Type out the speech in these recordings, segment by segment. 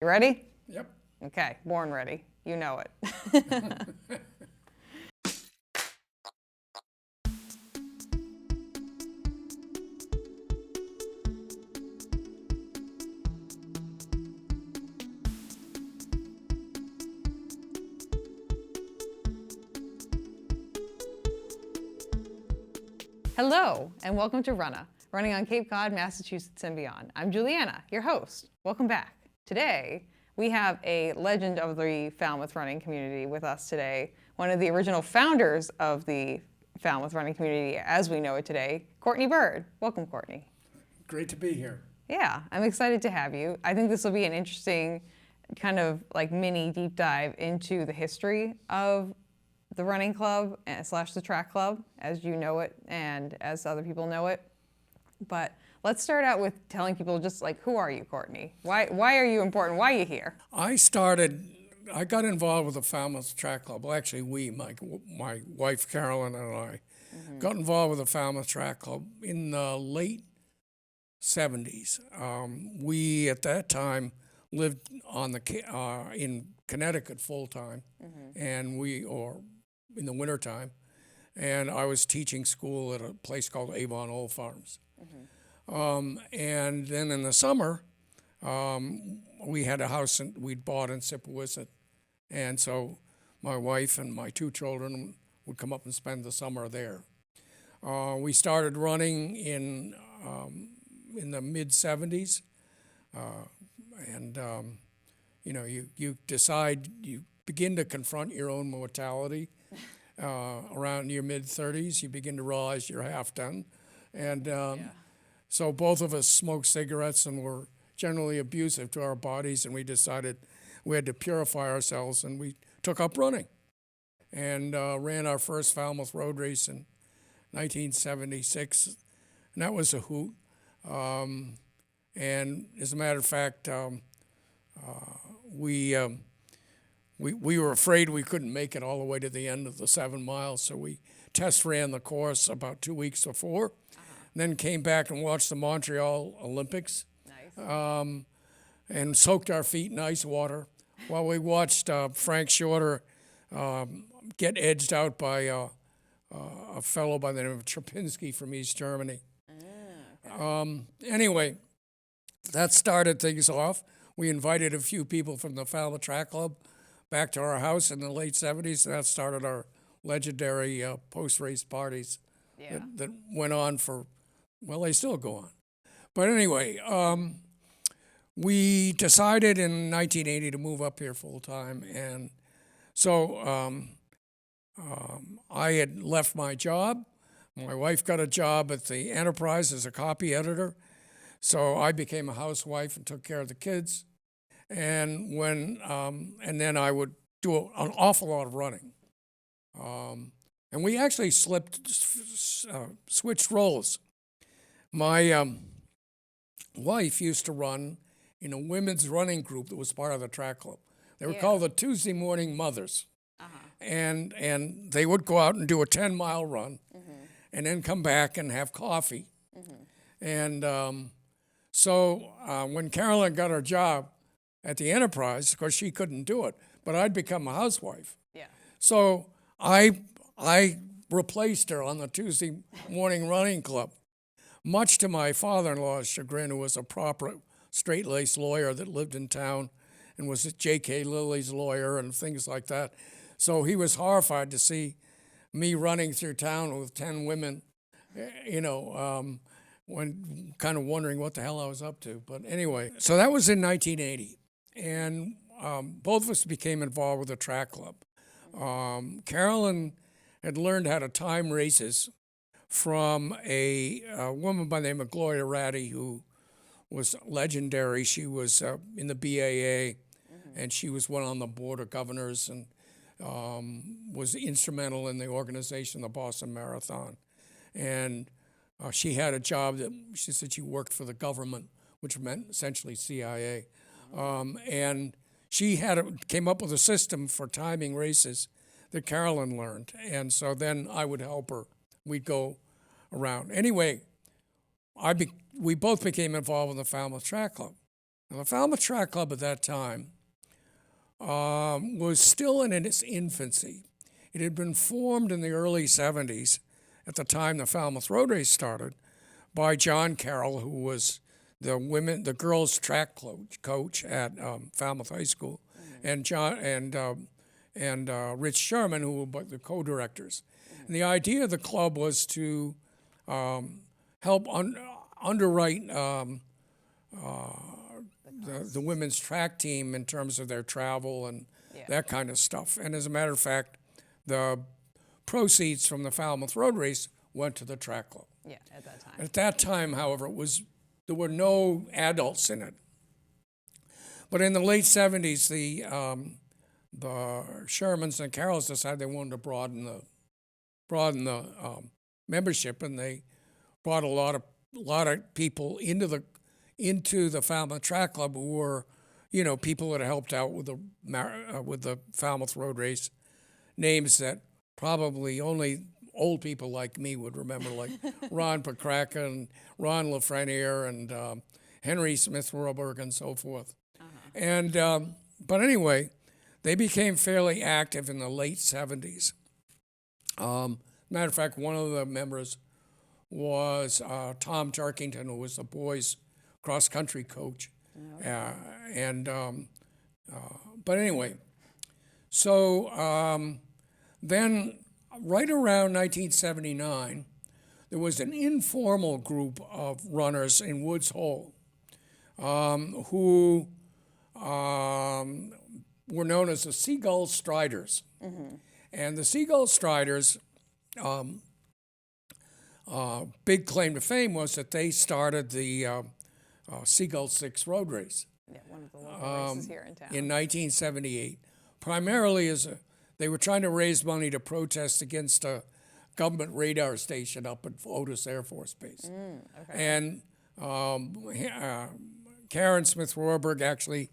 ready? Yep. Okay, born ready. You know it. Hello, and welcome to Runnah, running on Cape Cod, Massachusetts and beyond. I'm Juliana, your host. Welcome back. Today, we have a legend of the Falmouth running community with us today, one of the original founders of the Falmouth running community as we know it today, Courtney Bird. Welcome, Courtney. Great to be here. Yeah, I'm excited to have you. I think this will be an interesting kind of like mini deep dive into the history of the running club slash the track club as you know it and as other people know it. But let's start out with telling people just like, who are you, Courtney? Why are you important? Why are you here? I got involved with the Falmouth Track Club. Well, actually, my wife Carolyn and I got involved with the Falmouth Track Club in the late 70s. We, at that time, lived on in Connecticut full time, and in the wintertime, and I was teaching school at a place called Avon Old Farms. And then in the summer, we had a house we'd bought in Sippowisset, and so my wife and my two children would come up and spend the summer there. We started running in the mid 70s, and you decide, you begin to confront your own mortality. Around your mid 30s, you begin to realize you're half done, and so both of us smoked cigarettes and were generally abusive to our bodies, and we decided we had to purify ourselves, and we took up running, and ran our first Falmouth road race in 1976, and that was a hoot. And as a matter of fact, we were afraid we couldn't make it all the way to the end of the 7 miles, so we test ran the course about 2 weeks before, then came back and watched the Montreal Olympics. Nice. And soaked our feet in ice water while we watched Frank Shorter get edged out by a fellow by the name of Trapinski from East Germany. Anyway, that started things off. We invited a few people from the Falmouth Track Club back to our house in the late 70s, and that started our legendary post-race parties that went on for, well, they still go on. But anyway, we decided in 1980 to move up here full-time, and so I had left my job. My wife got a job at the Enterprise as a copy editor, so I became a housewife and took care of the kids. And and then I would do an awful lot of running. And we actually switched roles. My wife used to run in a women's running group that was part of the track club. They were called the Tuesday Morning Mothers. And they would go out and do a 10-mile run and then come back and have coffee. And so when Carolyn got her job at the Enterprise, of course she couldn't do it, but I'd become a housewife. So I replaced her on the Tuesday morning running club, much to my father-in-law's chagrin, who was a proper straight-laced lawyer that lived in town and was J.K. Lilly's lawyer and things like that. So he was horrified to see me running through town with 10 women, when kind of wondering what the hell I was up to. But anyway, so that was in 1980. And both of us became involved with the track club. Carolyn had learned how to time races from a woman by the name of Gloria Ratty, who was legendary. She was in the BAA, and she was one on the board of governors and was instrumental in the organization of the Boston Marathon. And she had a job that she said she worked for the government, which meant essentially CIA. And she came up with a system for timing races that Carolyn learned. And so then I would help her. We'd go around. Anyway, we both became involved in the Falmouth Track Club. Now, the Falmouth Track Club at that time was still in its infancy. It had been formed in the early 70s, at the time the Falmouth Road Race started, by John Carroll, who was the girls' track coach at Falmouth High School, and Rich Sherman, who were the co-directors. And the idea of the club was to help underwrite the women's track team in terms of their travel and that kind of stuff. And as a matter of fact, the proceeds from the Falmouth Road Race went to the track club. Yeah, at that time. At that time, however, there were no adults in it. But in the late 70s, the Shermans and Carrolls decided they wanted to broaden the membership, and they brought a lot of people into the Falmouth Track Club who were, people that helped out with the Falmouth Road Race, names that probably only old people like me would remember, like Ron Pokraka and Ron Lafreniere and Henry Smith Roberg and so forth. And but anyway, they became fairly active in the late 70s. Matter of fact, one of the members was Tom Jarkington, who was the boys' cross-country coach. But anyway, so then right around 1979, there was an informal group of runners in Woods Hole who were known as the Seagull Striders. And the Seagull Striders, big claim to fame was that they started the Seagull 6 road race. Yeah, one of the local races here in town. In 1978, primarily they were trying to raise money to protest against a government radar station up at Otis Air Force Base. And Karen Smith Rohrberg, actually,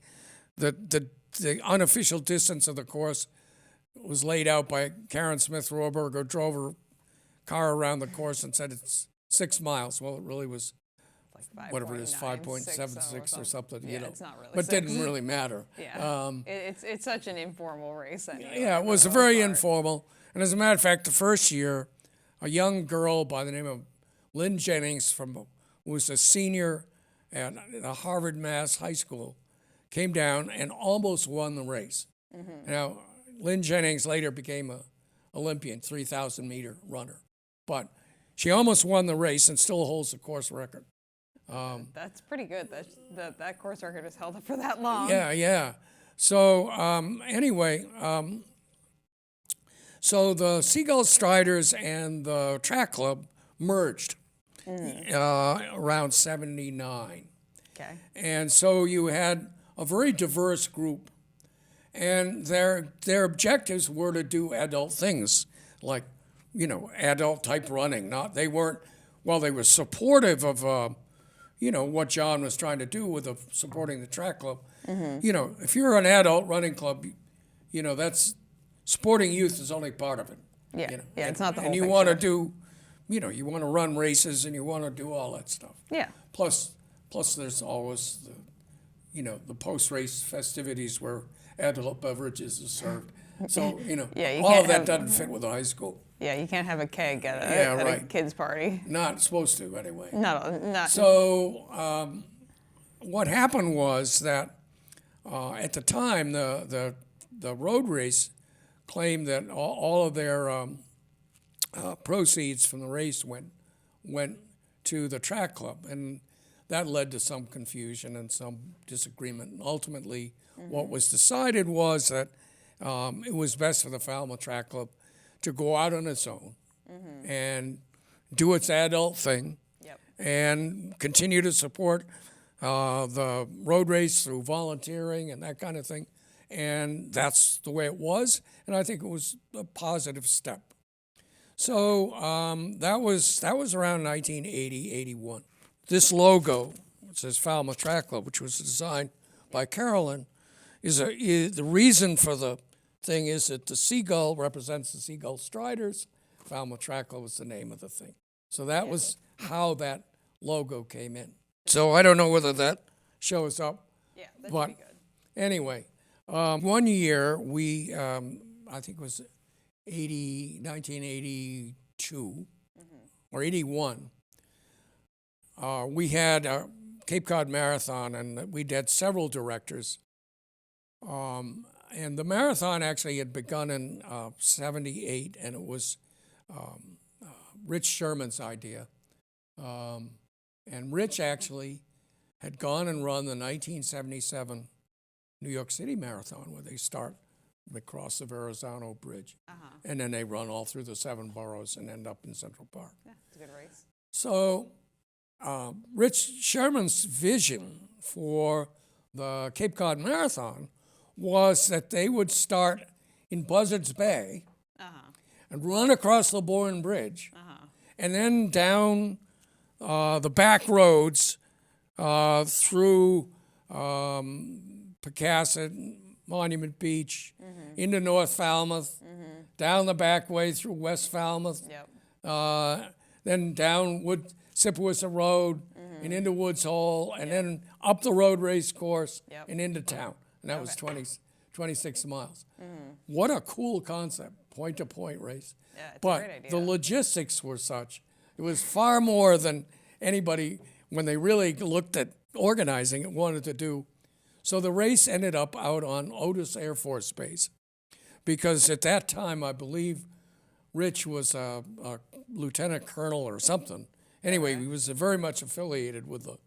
the unofficial distance of the course was laid out by Karen Smith Rohrberg, who drove her car around the course and said it's 6 miles. Well, it really was Like whatever it is, 5.76 or something, It's not really but it 6. didn't really matter. Yeah, it's such an informal race anyway. Yeah, it was very informal. And as a matter of fact, the first year, a young girl by the name of Lynn Jennings, who was a senior at the Harvard Mass High School, came down and almost won the race. Now, Lynn Jennings later became an Olympian, 3,000-meter runner. But she almost won the race and still holds the course record. That's pretty good. That course record is held up for that long. Yeah. So anyway, so the Seagull Striders and the track club merged around 79. Okay. And so you had a very diverse group, and their objectives were to do adult things, like, adult type running. They were supportive of what John was trying to do with supporting the track club. If you're an adult running club, that's supporting youth is only part of it. Yeah, it's not the whole thing. And you want to do, you want to run races and you want to do all that stuff. Yeah. Plus there's always the post-race festivities where adult beverages are served. So, all of that doesn't fit with a high school. Yeah, you can't have a keg at a kid's party. Not supposed to, anyway. Not. So what happened was that at the time, the road race claimed that all of their proceeds from the race went to the track club, and that led to some confusion and some disagreement. And ultimately, what was decided was that it was best for the Falmouth Track Club to go out on its own and do its adult thing and continue to support the road race through volunteering and that kind of thing. And that's the way it was, and I think it was a positive step. So that was around 1980, 81. This logo, which says Falmouth Track Club, which was designed by Carolyn, is the reason for the thing is that the seagull represents the Seagull Striders. Falmouth Track Club was the name of the thing. So that was how that logo came in. So I don't know whether that shows up Yeah, that But should be good. anyway, one year we, I think it was 1982 or 81, we had a Cape Cod Marathon, and we had several directors. And the marathon actually had begun in 78, and it was Rich Sherman's idea. And Rich actually had gone and run the 1977 New York City Marathon, where they start across the Verrazano Bridge, and then they run all through the 7 boroughs and end up in Central Park. Yeah, it's a good race. So Rich Sherman's vision for the Cape Cod Marathon was that they would start in Buzzards Bay and run across the Bourne Bridge, and then down the back roads through Pecasset, Monument Beach, into North Falmouth, down the back way through West Falmouth, then down Sipawissa Road and into Woods Hole, and then up the road race course and into town. And that was 26 miles. What a cool concept, point-to-point race. Yeah, it's a But great idea. the logistics were such. It was far more than anybody, when they really looked at organizing it, wanted to do. So the race ended up out on Otis Air Force Base, because at that time, I believe Rich was a lieutenant colonel or something. Anyway, he was very much affiliated with the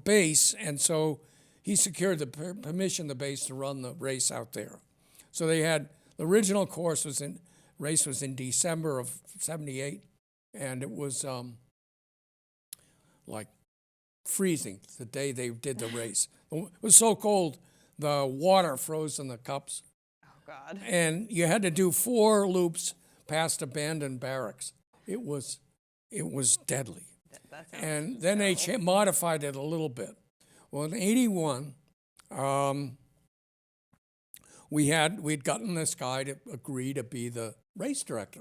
base, and so he secured the permission, the base, to run the race out there. So they had, the original course race was in December of 78, and it was like freezing the day they did the race. It was so cold, the water froze in the cups. Oh, God. And you had to do 4 loops past abandoned barracks. It was deadly. That sounds And then they modified it a little bit. Well, in 81, we'd gotten this guy to agree to be the race director.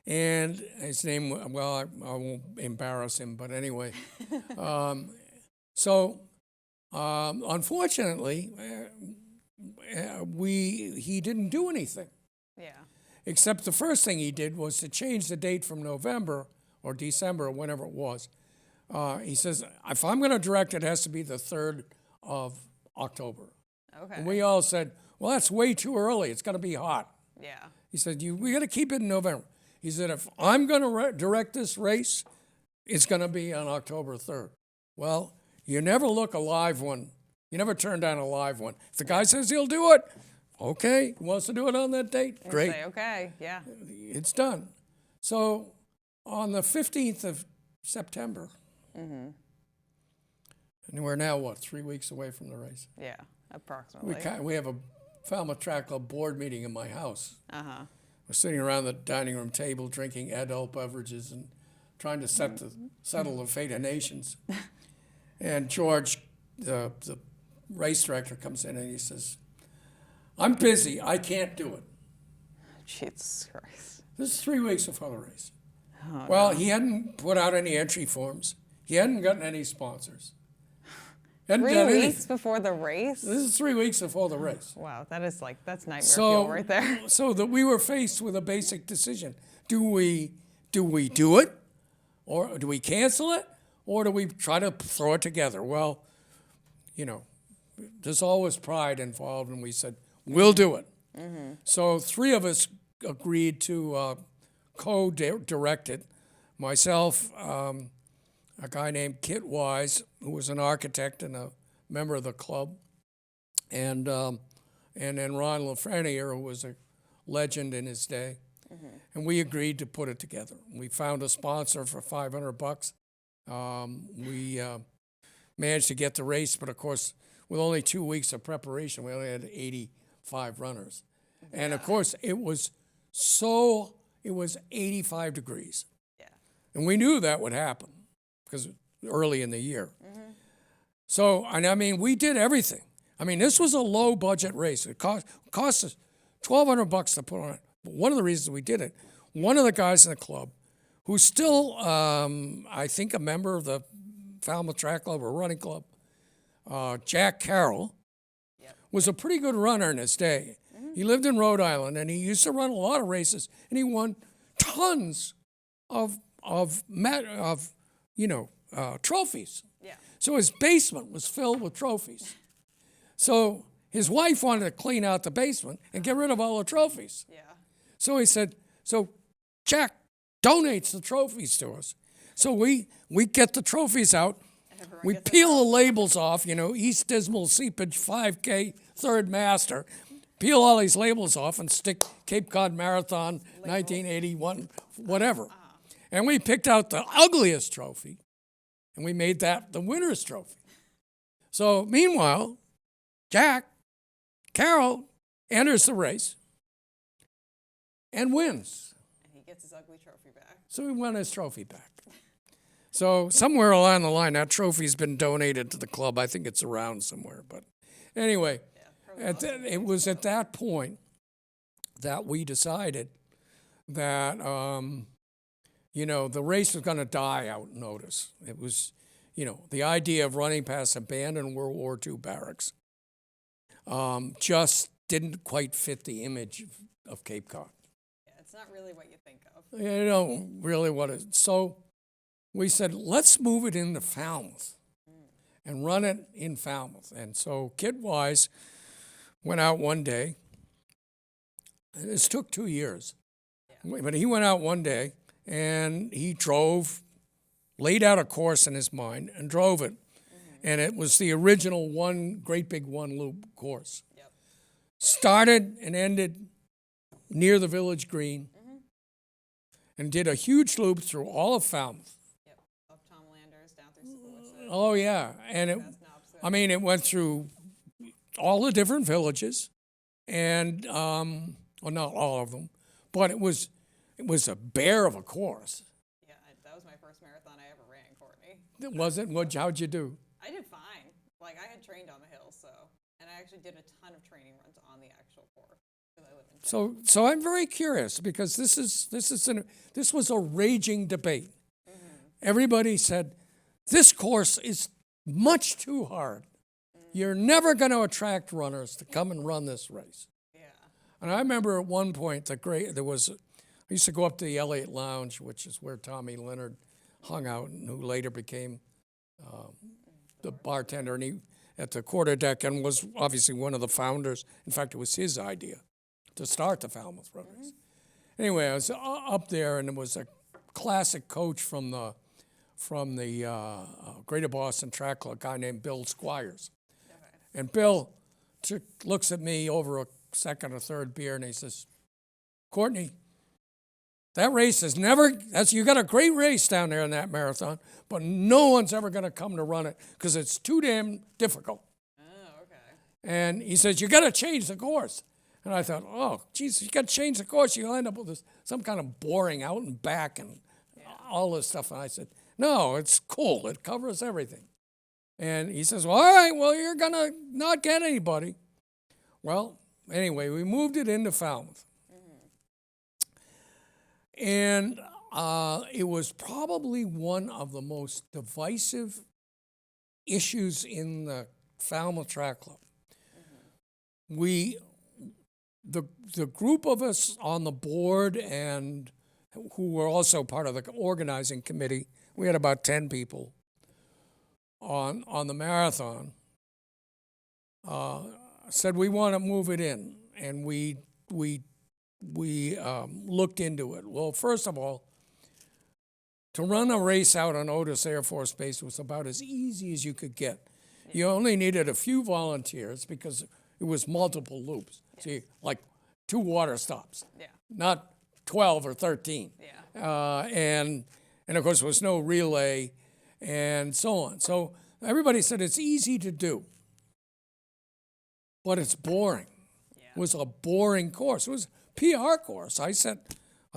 And his name, well, I won't embarrass him, but anyway. Unfortunately, he didn't do anything. Yeah. Except the first thing he did was to change the date from November or December or whenever it was. He says, if I'm going to direct, it has to be the 3rd of October. Okay. And we all said, well, that's way too early. It's going to be hot. Yeah. He said, we got to keep it in November. He said, if I'm going to direct this race, it's going to be on October 3rd. Well, you never look a live one. You never turn down a live one. If the guy says he'll do it, okay, he wants to do it on that date, And great. say, okay, yeah. It's done. So on the 15th of September, and we're now, 3 weeks away from the race. Yeah, approximately. We have a Falmouth Track Club board meeting in my house. We're sitting around the dining room table drinking adult beverages and trying to settle the fate of nations. And George, the race director, comes in and he says, I'm busy, I can't do it. Jesus Christ. This is 3 weeks before the race. Well, he hadn't put out any entry forms. He hadn't gotten any sponsors. Hadn't 3 done weeks anything. before the race? This is 3 weeks before the race. Wow, that's nightmare fuel right there. So that we were faced with a basic decision. Do we do it? Or do we cancel it? Or do we try to throw it together? Well, there's always pride involved, and we said, we'll do it. So 3 of us agreed to co-direct it. Myself, a guy named Kit Wise, who was an architect and a member of the club, and then Ron Lafreniere, who was a legend in his day. And we agreed to put it together. We found a sponsor for $500. We managed to get the race, but of course, with only 2 weeks of preparation, we only had 85 runners. And of course, it was 85 degrees. Yeah. And we knew that would happen because early in the year. So, and I mean, we did everything. I mean, this was a low budget race. It cost us $1,200 to put on it. But one of the reasons we did it, one of the guys in the club, who's still, I think, a member of the Falmouth Track Club or Running Club, Jack Carroll, Yep. was a pretty good runner in his day. He lived in Rhode Island, and he used to run a lot of races, and he won tons of trophies. Yeah. So his basement was filled with trophies. So his wife wanted to clean out the basement and get rid of all the trophies. Yeah. So he said, so Jack donates the trophies to us. So we get the trophies out. Everyone We gets peel the labels off, East Dismal Seepage 5K third master. Peel all these labels off and stick Cape Cod Marathon 1981, whatever. And we picked out the ugliest trophy, and we made that the winner's trophy. So meanwhile, Jack Carroll enters the race and wins. And he gets his ugly trophy back. So he won his trophy back. So somewhere along the line, that trophy's been donated to the club. I think it's around somewhere. But anyway, it was at that point that we decided that, the race was going to die out in Otis. It was, the idea of running past abandoned World War II barracks just didn't quite fit the image of Cape Cod. Yeah, it's not really what you think of. Really what it. So we said, let's move it into Falmouth and run it in Falmouth. And so Kid Wise went out one day. This took 2 years. Yeah. But he went out one day and he drove, laid out a course in his mind and drove it. And it was the original great big one loop course. Yep. Started and ended near the Village Green and did a huge loop through all of Falmouth. Yep. Up Tom Landers, down through Squisite. Oh, yeah. And it went through all the different villages and, well, not all of them, but it was a bear of a course. Yeah, that was my first marathon I ever ran, Courtney. Was it? How'd you do? I did fine. Like, I had trained on the hill, and I actually did a ton of training runs on the actual course because I live in Texas. So I'm very curious because this was a raging debate. Everybody said, this course is much too hard. You're never going to attract runners to come and run this race. Yeah. And I remember at one point, I used to go up to the Elliott Lounge, which is where Tommy Leonard hung out, and who later became the bartender, and he at the quarterdeck, and was obviously one of the founders. In fact, it was his idea to start the Falmouth Runners. Anyway, I was up there, and it was a classic coach from the Greater Boston Track Club, a guy named Bill Squires. Okay. And Bill looks at me over a second or third beer, and he says, Courtney, that race you got a great race down there in that marathon, but no one's ever going to come to run it because it's too damn difficult. Oh, okay. And he says, you got to change the course. And I thought, oh, geez, you got to change the course. You'll end up with some kind of boring out and back and all this stuff. And I said, no, it's cool. It covers everything. And he says, well, all right, well, you're going to not get anybody. Well, anyway, we moved it into Falmouth. And it was probably one of the most divisive issues in the Falmouth Track Club. The group of us on the board and who were also part of the organizing committee, we had about 10 people on the marathon, said we want to move it in, and we looked into it. Well, first of all, to run a race out on Otis Air Force Base was about as easy as you could get. You only needed a few volunteers because it was multiple loops. Yes. So like 2 water stops, not 12 or 13. Yeah. And of course, there was no relay and so on. So everybody said it's easy to do, but it's boring. Yeah. It was a boring course. It was PR course. I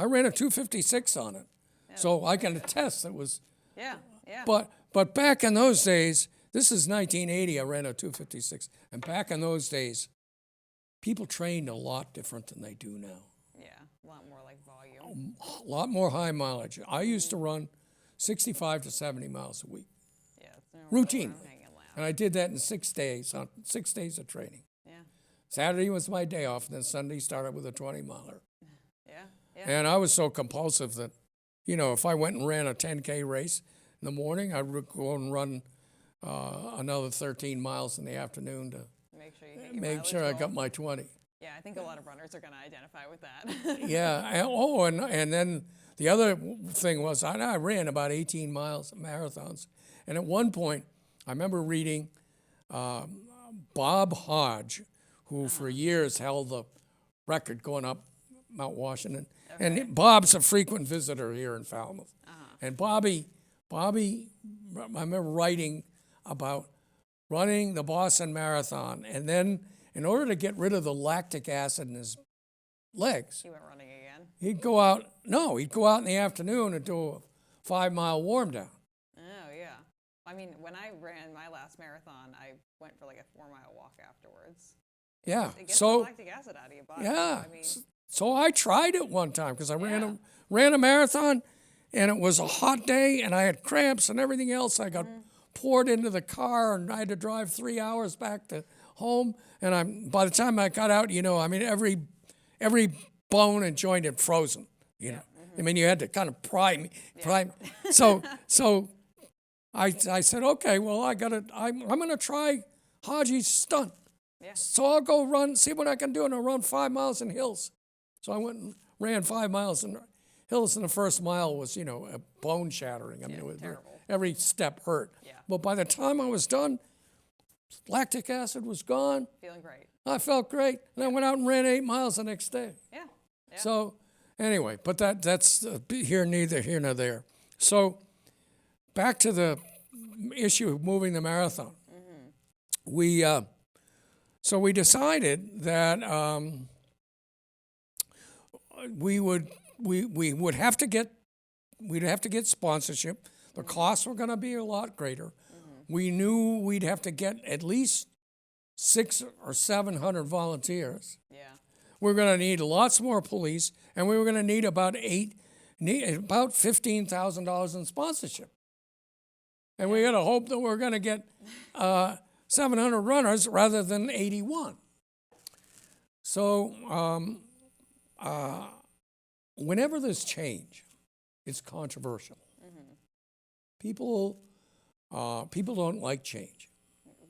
ran a 2:56 on it, so I can attest it was. Yeah. But back in those days, this is 1980. I ran a 2:56, and back in those days, people trained a lot different than they do now. Yeah, a lot more like volume. A lot more high mileage. I used to run 65 to 70 miles a week. Yeah, routine. And I did that in 6 days, on 6 days of training. Yeah. Saturday was my day off, and then Sunday started with a 20-miler. Yeah. Yeah. And I was so compulsive that, if I went and ran a 10K race in the morning, I would go and run another 13 miles in the afternoon to Make sure you hit your make sure I mileage got goal. my 20. Yeah, I think a lot of runners are going to identify with that. Yeah. And then the other thing was I ran about 18 miles marathons. And at one point, I remember reading Bob Hodge, who for years held the record going up Mount Washington. Okay. And Bob's a frequent visitor here in Falmouth. And Bobby, I remember writing about running the Boston Marathon. And then in order to get rid of the lactic acid in his legs, You went running again. he'd go out in the afternoon and do a 5-mile warm down. Oh, yeah. I mean, when I ran my last marathon, I went for like a 4-mile walk afterwards. Yeah. It gets the So, lactic acid out of your body. yeah. I mean, So I tried it one time because I Yeah. ran a marathon, and it was a hot day, and I had cramps and everything else. I got poured into the car, and I had to drive 3 hours back to home. And by the time I got out, every bone and joint had frozen. I mean, you had to kind of pry me. So I said, okay, well, I'm gonna try Haji's stunt. Yeah. So I'll go see what I can do, and I'll run 5 miles in hills. So I went and ran 5 miles in hills, and the first mile was, a bone shattering. I mean, it was terrible. every step hurt. Yeah. But by the time I was done, lactic acid was gone. feeling great. I felt great, and I went out and ran 8 miles the next day. Yeah. Yeah. So anyway, but that's neither here nor there. So back to the issue of moving the marathon. We decided that we'd have to get sponsorship. The costs were going to be a lot greater. We knew we'd have to get at least 600 or 700 volunteers. Yeah. We're going to need lots more police, and we were going to need about $15,000 in sponsorship. And we got to hope that we're going to get 700 runners rather than 81. So whenever there's change, it's controversial. People don't like change.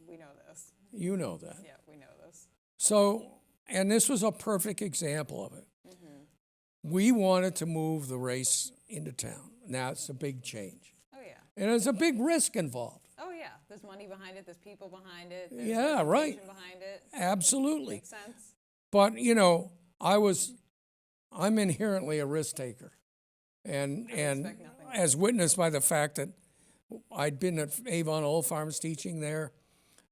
We know this. You know that. Yeah, we know this. So, and this was a perfect example of it. We wanted to move the race into town. Now it's a big change. Oh, yeah. And there's a big risk involved. Oh, yeah. There's money behind it. There's people behind it. There's Yeah, right. reputation behind it. Absolutely. Makes sense. But, I'm inherently a risk taker. And respect nothing. as witnessed by the fact that I'd been at Avon Old Farms teaching there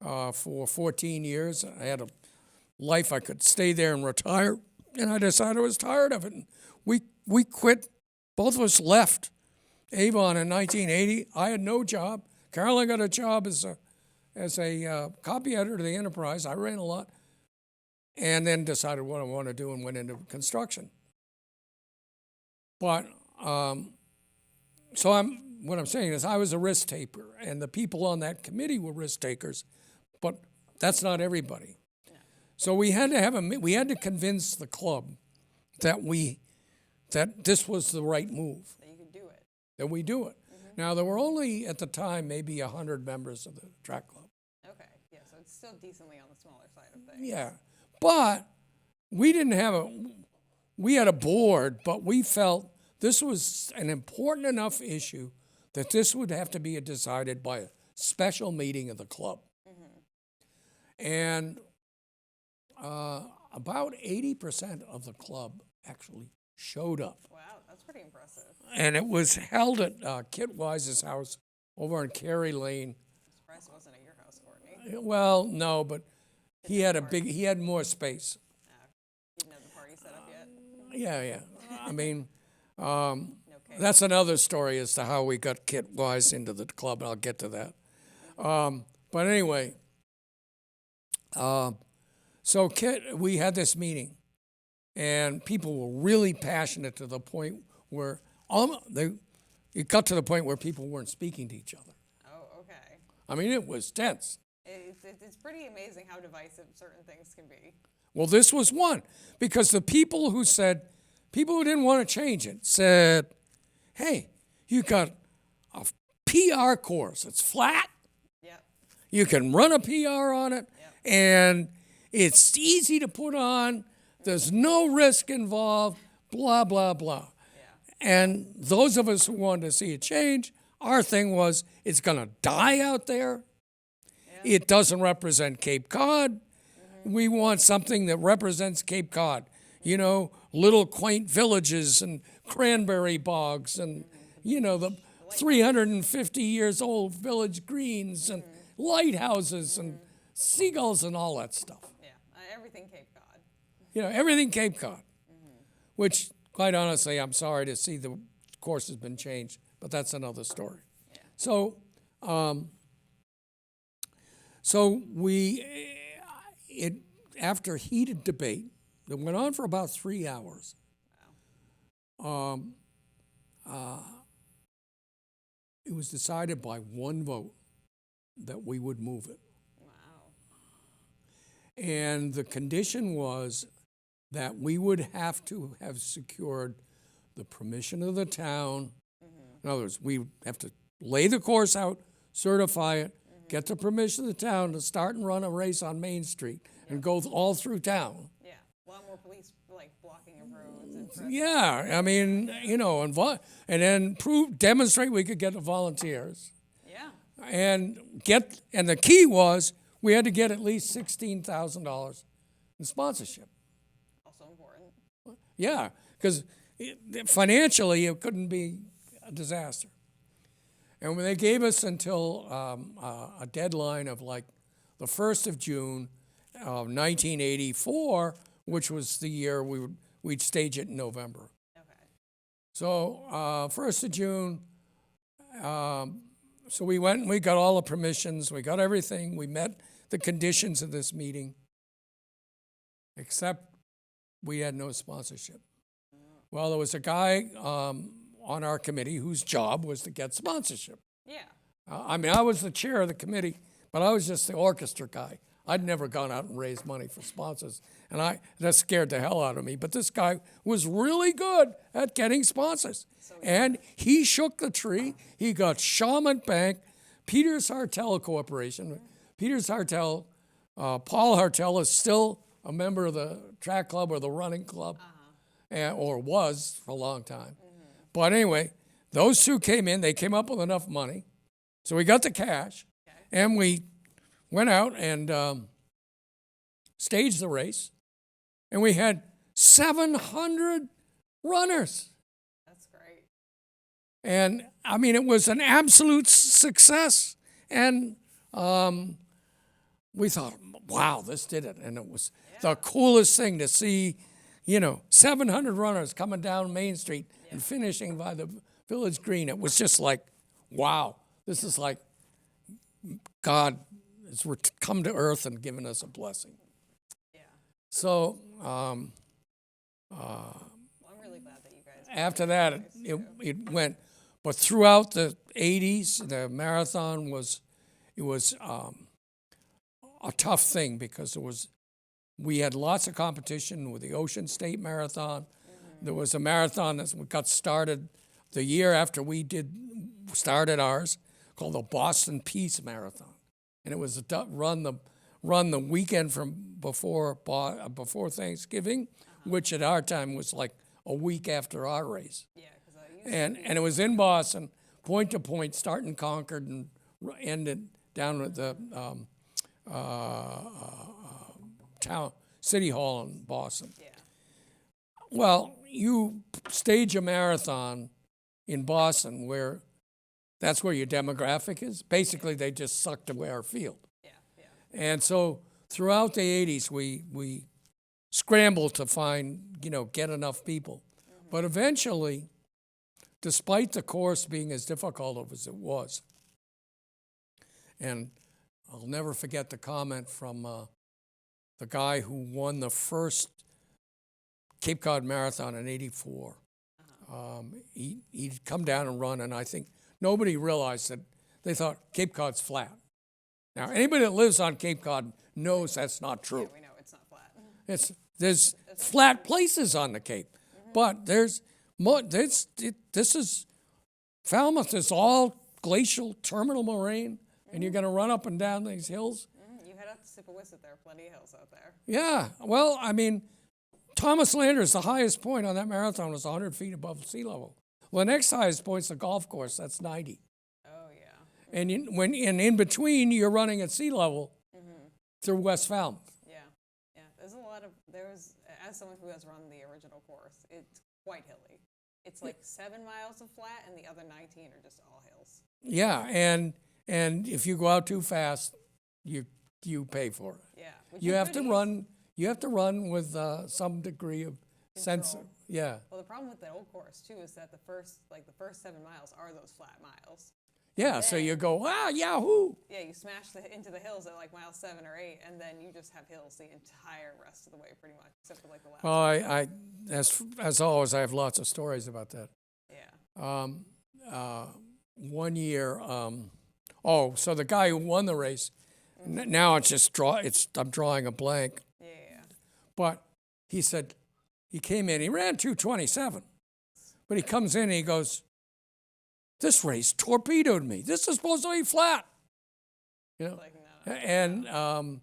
for 14 years. I had a life I could stay there and retire, and I decided I was tired of it. And we quit. Both of us left Avon in 1980. I had no job. Carolyn got a job as a copy editor to the Enterprise. I ran a lot, and then decided what I want to do and went into construction. But what I'm saying is I was a risk taker, and the people on that committee were risk takers, but that's not everybody. Yeah. So we had to convince the club that this was the right move. That you could do it. That we do it. Now there were only at the time maybe 100 members of the track club. Okay. Yeah. So it's still decently on the smaller side of things. Yeah, but we had a board, but we felt this was an important enough issue that this would have to be decided by a special meeting of the club. And about 80% of the club actually showed up. Wow, that's pretty impressive. And it was held at Kit Wise's house over on Cary Lane. I'm surprised it wasn't at your house, Courtney. Well, no, but he had more space. You didn't have the party set up yet? Yeah. I mean, No cake. that's another story as to how we got Kit Wise into the club, and I'll get to that. But anyway, so we had this meeting, and people were really passionate to the point where it got to the point where people weren't speaking to each other. Oh, okay. I mean, it was tense. It's pretty amazing how divisive certain things can be. Well, this was one, because the people who didn't want to change it said, hey, you got a PR course. It's flat. Yep. You can run a PR on it, Yep. and it's easy to put on. There's no risk involved, blah, blah, blah. Yeah. And those of us who wanted to see it change, our thing was, it's going to die out there. Yeah. It doesn't represent Cape Cod. We want something that represents Cape Cod. You know, little quaint villages and cranberry bogs and, you know, the 350 years old village greens and lighthouses and seagulls and all that stuff. Yeah. Everything Cape Cod. You know, everything Cape Cod, which, quite honestly, I'm sorry to see the course has been changed, but that's another story. Yeah. So after heated debate that went on for about 3 hours, it was decided by one vote that we would move it. Wow. And the condition was that we would have to have secured the permission of the town. In other words, we have to lay the course out, certify it, get the permission of the town to start and run a race on Main Street and go all through town. Yeah. A lot more police like blocking of roads and Yeah, I mean, you know, and then demonstrate we could get the volunteers. yeah. And the key was we had to get at least $16,000 in sponsorship. Also important. Yeah, because financially it couldn't be a disaster. And when they gave us until a deadline of like the 1st of June of 1984, which was the year we'd stage it in November. Okay. So 1st of June, so we went and we got all the permissions, we got everything, we met the conditions of this meeting, except we had no sponsorship. Well, there was a guy on our committee whose job was to get sponsorship. Yeah. I mean, I was the chair of the committee, but I was just the orchestra guy. I'd never gone out and raised money for sponsors, and that scared the hell out of me. But this guy was really good at getting sponsors, and he shook the tree. He got Shawmut Bank, Peters Hartel Corporation. Peters Hartel, Paul Hartel is still a member of the track club or the running club, or was for a long time. But anyway, those two came in. They came up with enough money, so we got the cash, and we went out and staged the race, and we had 700 runners. That's great. And I mean, it was an absolute success. And we thought, wow, this did it. And it was the coolest thing to see, 700 runners coming down Main Street and finishing by the Village Green. It was just like, wow, this is like God has come to earth and given us a blessing. Yeah. So Well, I'm really glad that you guys. after that, it went. But throughout the 80s, the marathon was a tough thing because we had lots of competition with the Ocean State Marathon. There was a marathon that got started the year after we started ours, called the Boston Peace Marathon, and it was run the weekend from before Thanksgiving, which at our time was like a week after our race. Yeah, And it was in Boston, point to point, starting Concord and ended down at the City Hall in Boston. Yeah. Well, you stage a marathon in Boston where that's where your demographic is. Basically, they just sucked away our field. Yeah. Yeah. And so throughout the 80s, we scrambled to find, get enough people. But eventually, despite the course being as difficult as it was, and I'll never forget the comment from the guy who won the first Cape Cod Marathon in '84. He'd come down and run, and I think nobody realized that they thought Cape Cod's flat. Now, anybody that lives on Cape Cod knows that's not true. Yeah, we know it's not flat. There's flat places on the Cape, but there's more. Falmouth is all glacial terminal moraine, and you're going to run up and down these hills. You head out to Sippawisset, there are plenty of hills out there. Yeah, well, I mean, Thomas Landers, the highest point on that marathon was 100 feet above sea level. Well, the next highest point's the golf course, that's 90. Oh, yeah. And in between, you're running at sea level through West Falmouth. Yeah. As someone who has run the original course, it's quite hilly. It's like 7 miles of flat, and the other 19 are just all hills. Yeah, and if you go out too fast, you pay for it. Yeah. You have to run. You have to run with some degree of sense. Control. Yeah. Well, the problem with the old course too is that the first 7 miles are those flat miles. Yeah. So you go, yahoo! Yeah, you smash into the hills at like mile 7 or 8, and then you just have hills the entire rest of the way, pretty much, except for like the last. Well, as always, I have lots of stories about that. Yeah. One year, so the guy who won the race, now it's just I'm drawing a blank. Yeah. But he said, he came in, he ran 2:27, but he comes in and he goes, this race torpedoed me. This is supposed to be flat. You know, Like, no. and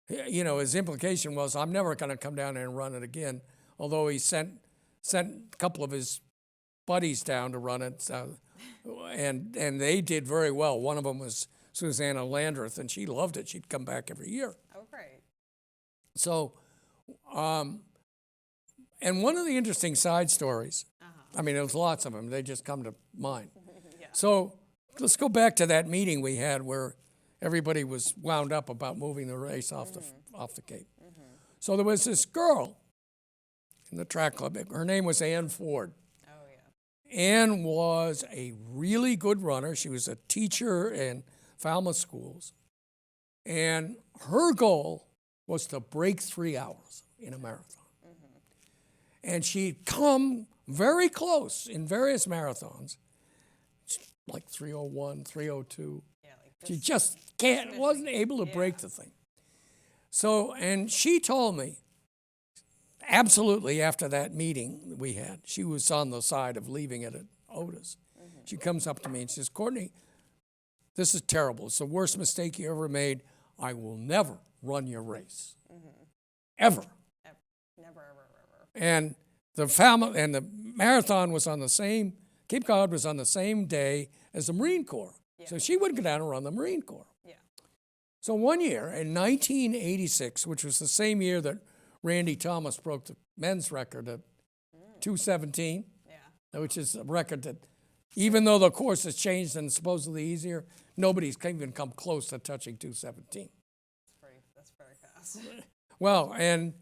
his implication was, I'm never going to come down there and run it again. Although he sent a couple of his buddies down to run it, and they did very well. One of them was Susanna Landreth, and she loved it. She'd come back every year. Oh, great. So, and one of the interesting side stories, I mean, there's lots of them. They just come to mind. Yeah. So let's go back to that meeting we had where everybody was wound up about moving the race off the Cape. So there was this girl in the track club. Her name was Ann Ford. Oh, yeah. Ann was a really good runner. She was a teacher in Falmouth schools. And her goal was to break 3 hours in a marathon. And she'd come very close in various marathons, like 3:01, 3:02. Yeah, like She just wasn't able to break the thing. So, and she told me, absolutely after that meeting we had, she was on the side of leaving it at Otis. She comes up to me and says, Courtney, this is terrible. It's the worst mistake you ever made. I will never run your race. Ever. Never, ever. And the marathon was on the same, Cape Cod was on the same day as the Marine Corps. Yeah. So she would go down and run the Marine Corps. Yeah. So one year in 1986, which was the same year that Randy Thomas broke the men's record at 2:17, which is a record that, even though the course has changed and supposedly easier, nobody's even come close to touching 2:17. That's very fast. Well, and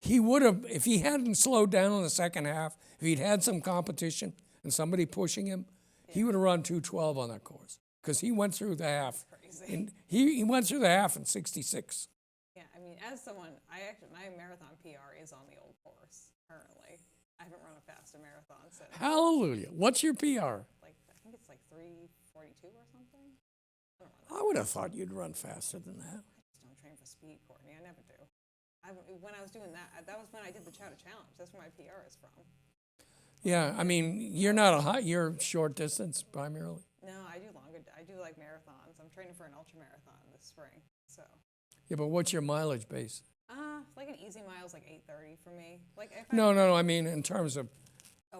he would have, if he hadn't slowed down in the second half, if he'd had some competition and somebody pushing him, he would have run 2:12 on that course because he went through the half. Crazy. He went through the half in 66. Yeah, I mean, as someone, my marathon PR is on the old course currently. I haven't run a faster marathon since. Hallelujah. What's your PR? I think it's like 3:42 or something. I would have thought you'd run faster than that. I just don't train for speed, Courtney. I never do. When I was doing that was when I did the Chowder Challenge. That's where my PR is from. Yeah, I mean, you're short distance primarily. No, I do longer. I do like marathons. I'm training for an ultra marathon this spring. So. Yeah, but what's your mileage base? Like an easy mile's like 8:30 for me. Like if No, I mean in terms of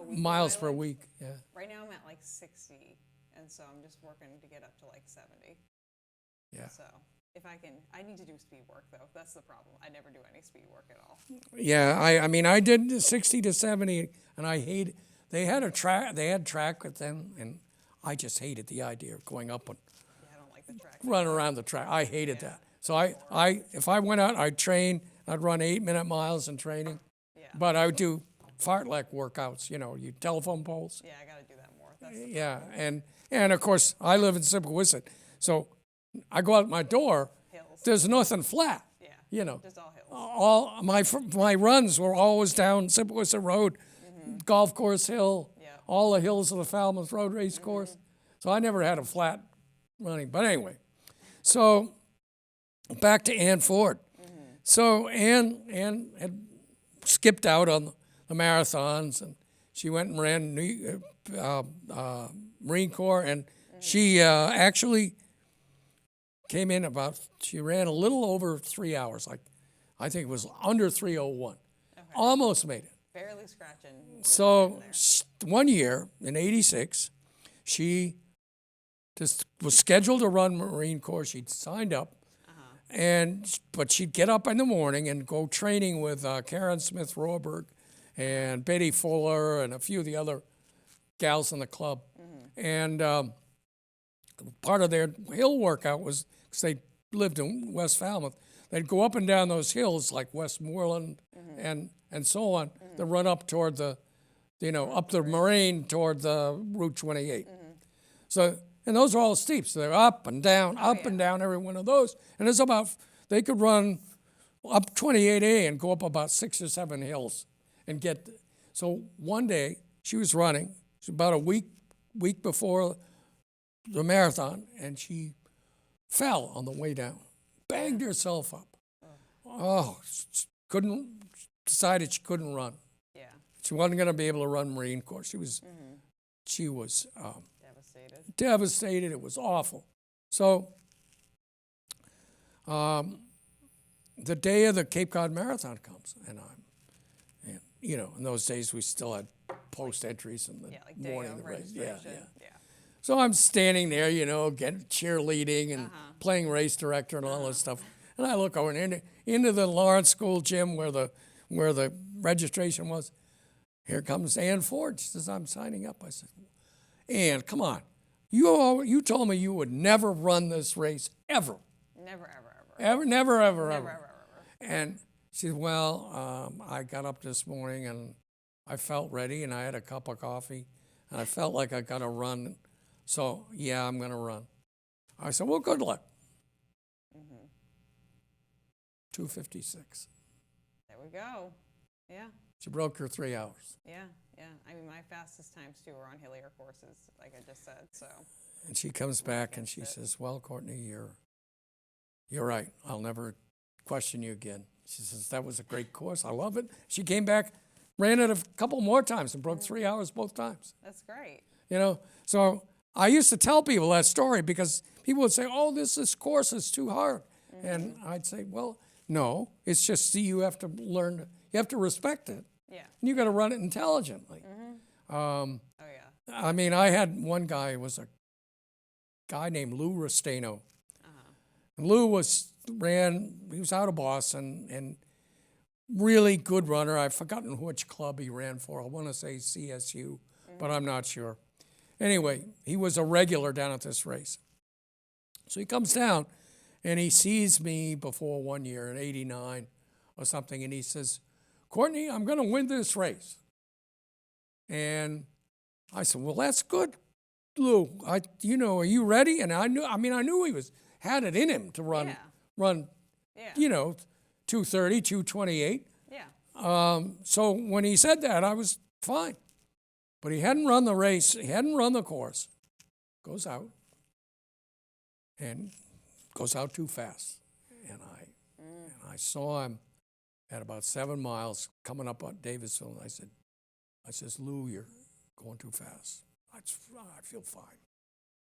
miles per week. Yeah. Right now I'm at like 60, and so I'm just working to get up to like 70. Yeah. So I need to do speed work though. That's the problem. I never do any speed work at all. Yeah, I mean I did 60 to 70, and I hated. They had track with them, and I just hated the idea of going up and Yeah, I don't like the track. run around the track. I hated that. So if I went out, I'd train. I'd run 8-minute miles in training. Yeah. But I would do fartlek workouts. You telephone poles. Yeah, I got to do that more. And of course I live in Sippawisset, so I go out my door. Hills. There's nothing flat. Yeah. Just all hills. All my runs were always down Sippawisset Road, Golf Course Hill, all the hills of the Falmouth Road Race Course. So I never had a flat running. But anyway, so back to Ann Ford. So Ann had skipped out on the marathons, and she went and ran Marine Corps, and she actually came in she ran a little over 3 hours, like I think it was under 3:01. Okay. Almost made it. Barely scratching. So one year in '86, she just was scheduled to run Marine Corps. She'd signed up, but she'd get up in the morning and go training with Karen Smith Rohrberg and Betty Fuller and a few of the other gals in the club. And part of their hill workout was, because they lived in West Falmouth, they'd go up and down those hills like Westmoreland and so on, to run up toward the, up the Moraine toward the Route 28. So, and those are all steep. So they're up and down, and down every one of those. And it's they could run up 28A and go up about 6 or 7 hills and get. So one day she was running. It was about a week before the marathon, and she fell on the way down, banged herself up. Decided she couldn't run. Yeah. She wasn't going to be able to run Marine Corps. She was devastated. It was awful. So the day of the Cape Cod Marathon comes, and in those days we still had post entries in the morning of the race. Yeah. So I'm standing there, getting cheerleading and playing race director and all this stuff. And I look over into the Lawrence School gym where the registration was. Here comes Ann Ford. She says, "I'm signing up." I said, "Ann, come on. You told me you would never run this race ever." Never, ever. Never. And she said, "Well, I got up this morning and I felt ready, and I had a cup of coffee, and I felt like I got to run. So, yeah, I'm going to run." I said, "Well, good luck." 2:56. There we go. Yeah. She broke her 3 hours. Yeah. I mean, my fastest times, too, were on hillier courses, like I just said, so. And she comes back and she says, "Well, Courtney, you're right. I'll never question you again." She says, "That was a great course. I love it." She came back, ran it a couple more times, and broke 3 hours both times. That's great. So I used to tell people that story because people would say, "Oh, this course is too hard." And I'd say, "Well, no, it's just you have to learn, you have to respect it. Yeah. And you got to run it intelligently." I mean, I had one guy, was a guy named Lou Restaino. And Lou he was out of Boston, and really good runner. I've forgotten which club he ran for. I want to say CSU, but I'm not sure. Anyway, he was a regular down at this race. So he comes down, and he sees me before one year in '89 or something, and he says, "Courtney, I'm going to win this race." And I said, "Well, that's good, Lou. Are you ready?" And I knew he had it in him to run, 2:30, 2:28. Yeah. So when he said that, I was fine. But he hadn't run the race. He hadn't run the course. Goes out. And goes out too fast. And I saw him at about 7 miles coming up on Davisville. And I says, "Lou, you're going too fast." I feel fine.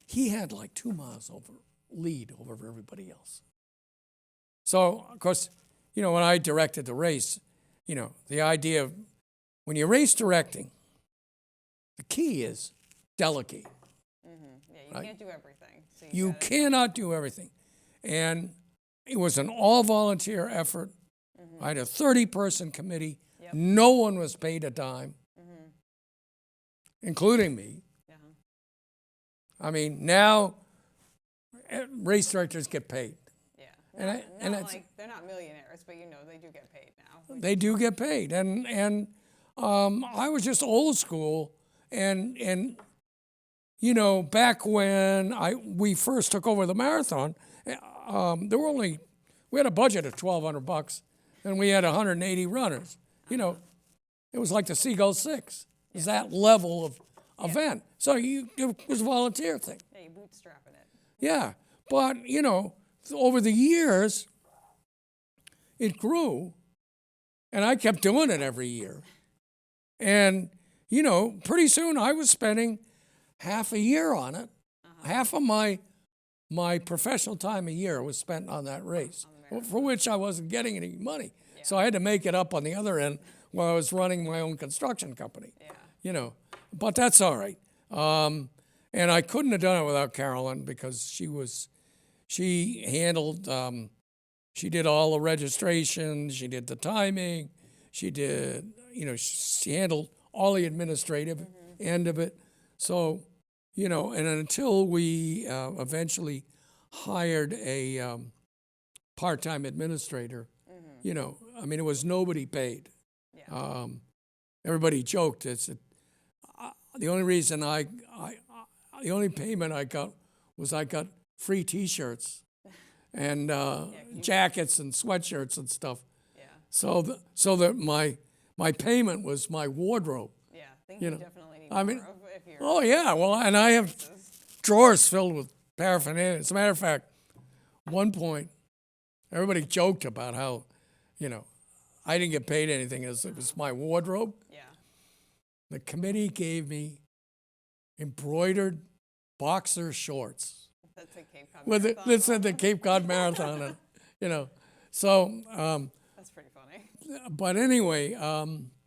He had like 2 miles lead over everybody else. So, of course, when I directed the race, the idea of when you're race directing, the key is delegate. Yeah, you can't do everything. So you cannot do everything. And it was an all-volunteer effort. I had a 30-person committee. Yep. No one was paid a dime, including me. I mean, now race directors get paid. Yeah. They're not millionaires, but they do get paid now. They do get paid. And I was just old school. And back when we first took over the marathon, we had a budget of $1,200, and we had 180 runners. It was like the Seagull Six. It was that level of event. So it was a volunteer thing. Yeah, you bootstrapping it. Yeah, but over the years, it grew, and I kept doing it every year. And, you know, pretty soon I was spending half a year on it. Half of my professional time a year was spent on that race, for which I wasn't getting any money. Yeah. So I had to make it up on the other end while I was running my own construction company. Yeah. You know, but that's all right. And I couldn't have done it without Carolyn, because she handled, she did all the registration, she did the timing, she did, you know, she handled all the administrative end of it. So, you know, and until we eventually hired a part-time administrator, you know, I mean, it was nobody paid. Yeah. Everybody joked. It's the only reason the only payment I got was I got free T-shirts and jackets and sweatshirts and stuff. Yeah. So that my payment was my wardrobe. Yeah, I think you definitely need more of if you're. Oh yeah, well, and I have drawers filled with paraphernalia. As a matter of fact, one point, everybody joked about how, you know, I didn't get paid anything. It was my wardrobe. Yeah. The committee gave me embroidered boxer shorts. That's a Cape Cod Marathon. That said the Cape Cod Marathon, and, you know, so. That's pretty funny. But anyway.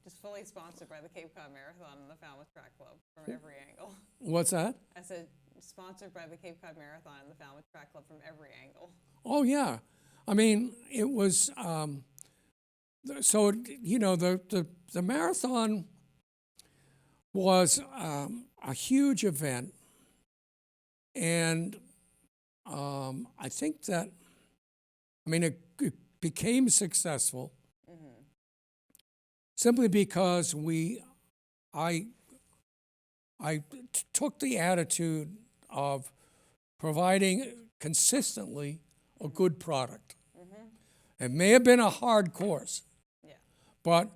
Just fully sponsored by the Cape Cod Marathon and the Falmouth Track Club from every angle. What's that? I said sponsored by the Cape Cod Marathon and the Falmouth Track Club from every angle. Oh yeah, I mean it was. So you know the marathon was a huge event, and I think that, I mean, it became successful simply because I took the attitude of providing consistently a good product. It may have been a hard course, but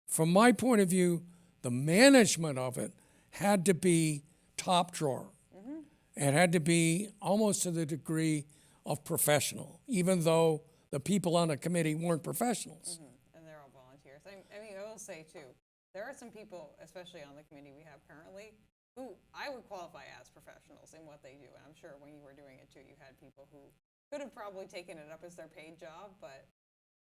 from my point of view, the management of it had to be top drawer. It had to be almost to the degree of professional, even though the people on the committee weren't professionals. And they're all volunteers. I mean, I will say too, there are some people, especially on the committee we have currently, who I would qualify as professionals in what they do. And I'm sure when you were doing it too, you had people who could have probably taken it up as their paid job, but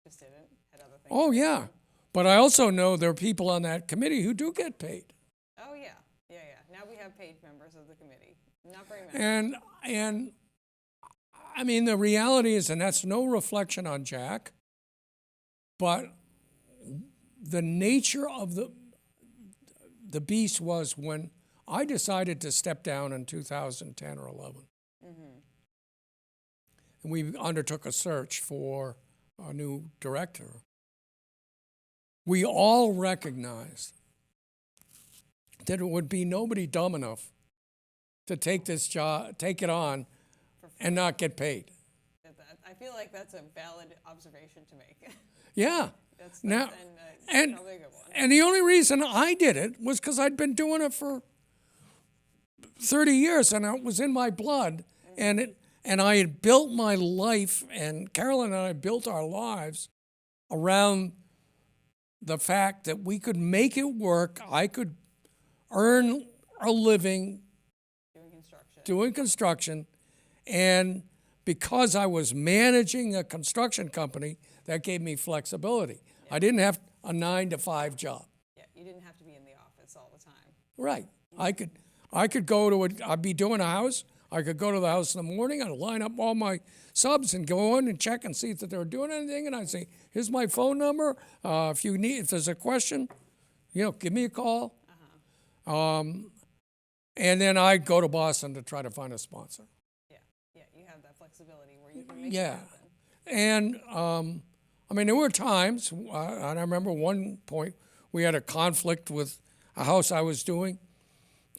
just didn't, had other things. Oh yeah, but I also know there are people on that committee who do get paid. Oh yeah. Now we have paid members of the committee. Not very many. And I mean, the reality is, and that's no reflection on Jack, but the nature of the beast was when I decided to step down in 2010 or 11. And we undertook a search for a new director. We all recognized that it would be nobody dumb enough to take this job, take it on, and not get paid. I feel like that's a valid observation to make. Yeah. That's now, and probably a good one. And the only reason I did it was because I'd been doing it for 30 years, and it was in my blood, and I had built my life, and Carolyn and I built our lives around the fact that we could make it work. I could earn a living doing construction, and because I was managing a construction company, that gave me flexibility. Yeah. I didn't have a 9-to-5 job. Yeah, you didn't have to be in the office all the time. Right. I could go to I'd be doing a house. I could go to the house in the morning. I'd line up all my subs and go in and check and see if they were doing anything. And I'd say, "Here's my phone number. If there's a question, you know, give me a call." And then I'd go to Boston to try to find a sponsor. Yeah, you have that flexibility where you can make it happen. And I mean, there were times, and I remember one point we had a conflict with a house I was doing,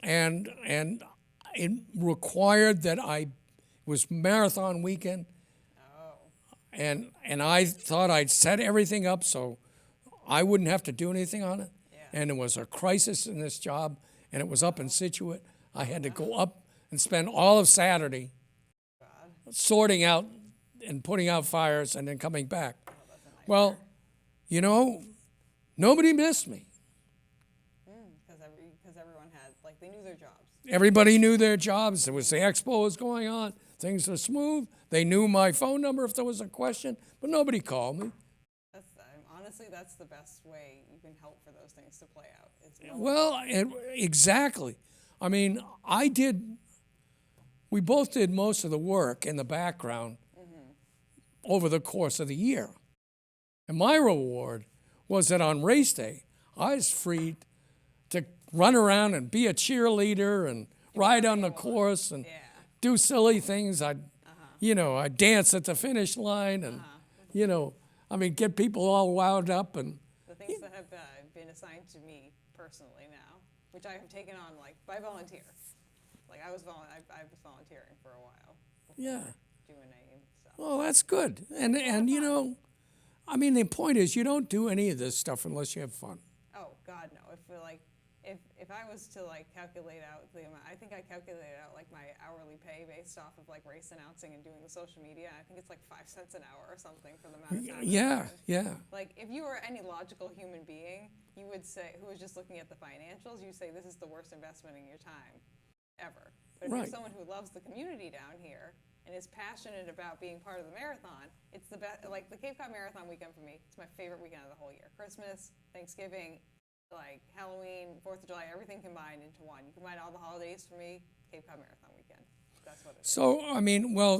and it required that it was marathon weekend. Oh. And I thought I'd set everything up so I wouldn't have to do anything on it. Yeah. And there was a crisis in this job, and it was up in Situate. I had to go up and spend all of Saturday sorting out and putting out fires and then coming back. Well, you know, nobody missed me. Because everyone had, like, they knew their jobs. Everybody knew their jobs. There was the expo was going on. Things were smooth. They knew my phone number if there was a question, but nobody called me. Honestly, that's the best way you can help for those things to play out. Well, exactly. I mean, we both did most of the work in the background over the course of the year. And my reward was that on race day, I was free to run around and be a cheerleader and ride on the course and do silly things. I'd dance at the finish line and, get people all wound up. And the things that have been assigned to me personally now, which I have taken on, like, by volunteer. Like, I was volunteering for a while. Yeah. Doing stuff. Well, that's good. And the point is you don't do any of this stuff unless you have fun. Oh, God, no. If I was to, like, calculate out the amount, I think I calculated out, like, my hourly pay based off of, like, race announcing and doing the social media. I think it's like 5 cents an hour or something for the amount of time. Yeah. Like, if you were any logical human being, you would say, who was just looking at the financials, you say this is the worst investment in your time ever. But if you're someone who loves the community down here and is passionate about being part of the marathon, it's the best. Like, the Cape Cod Marathon weekend for me, it's my favorite weekend of the whole year. Christmas, Thanksgiving, like Halloween, 4th of July, everything combined into one. You combine all the holidays for me, Cape Cod Marathon weekend. That's what it is. So,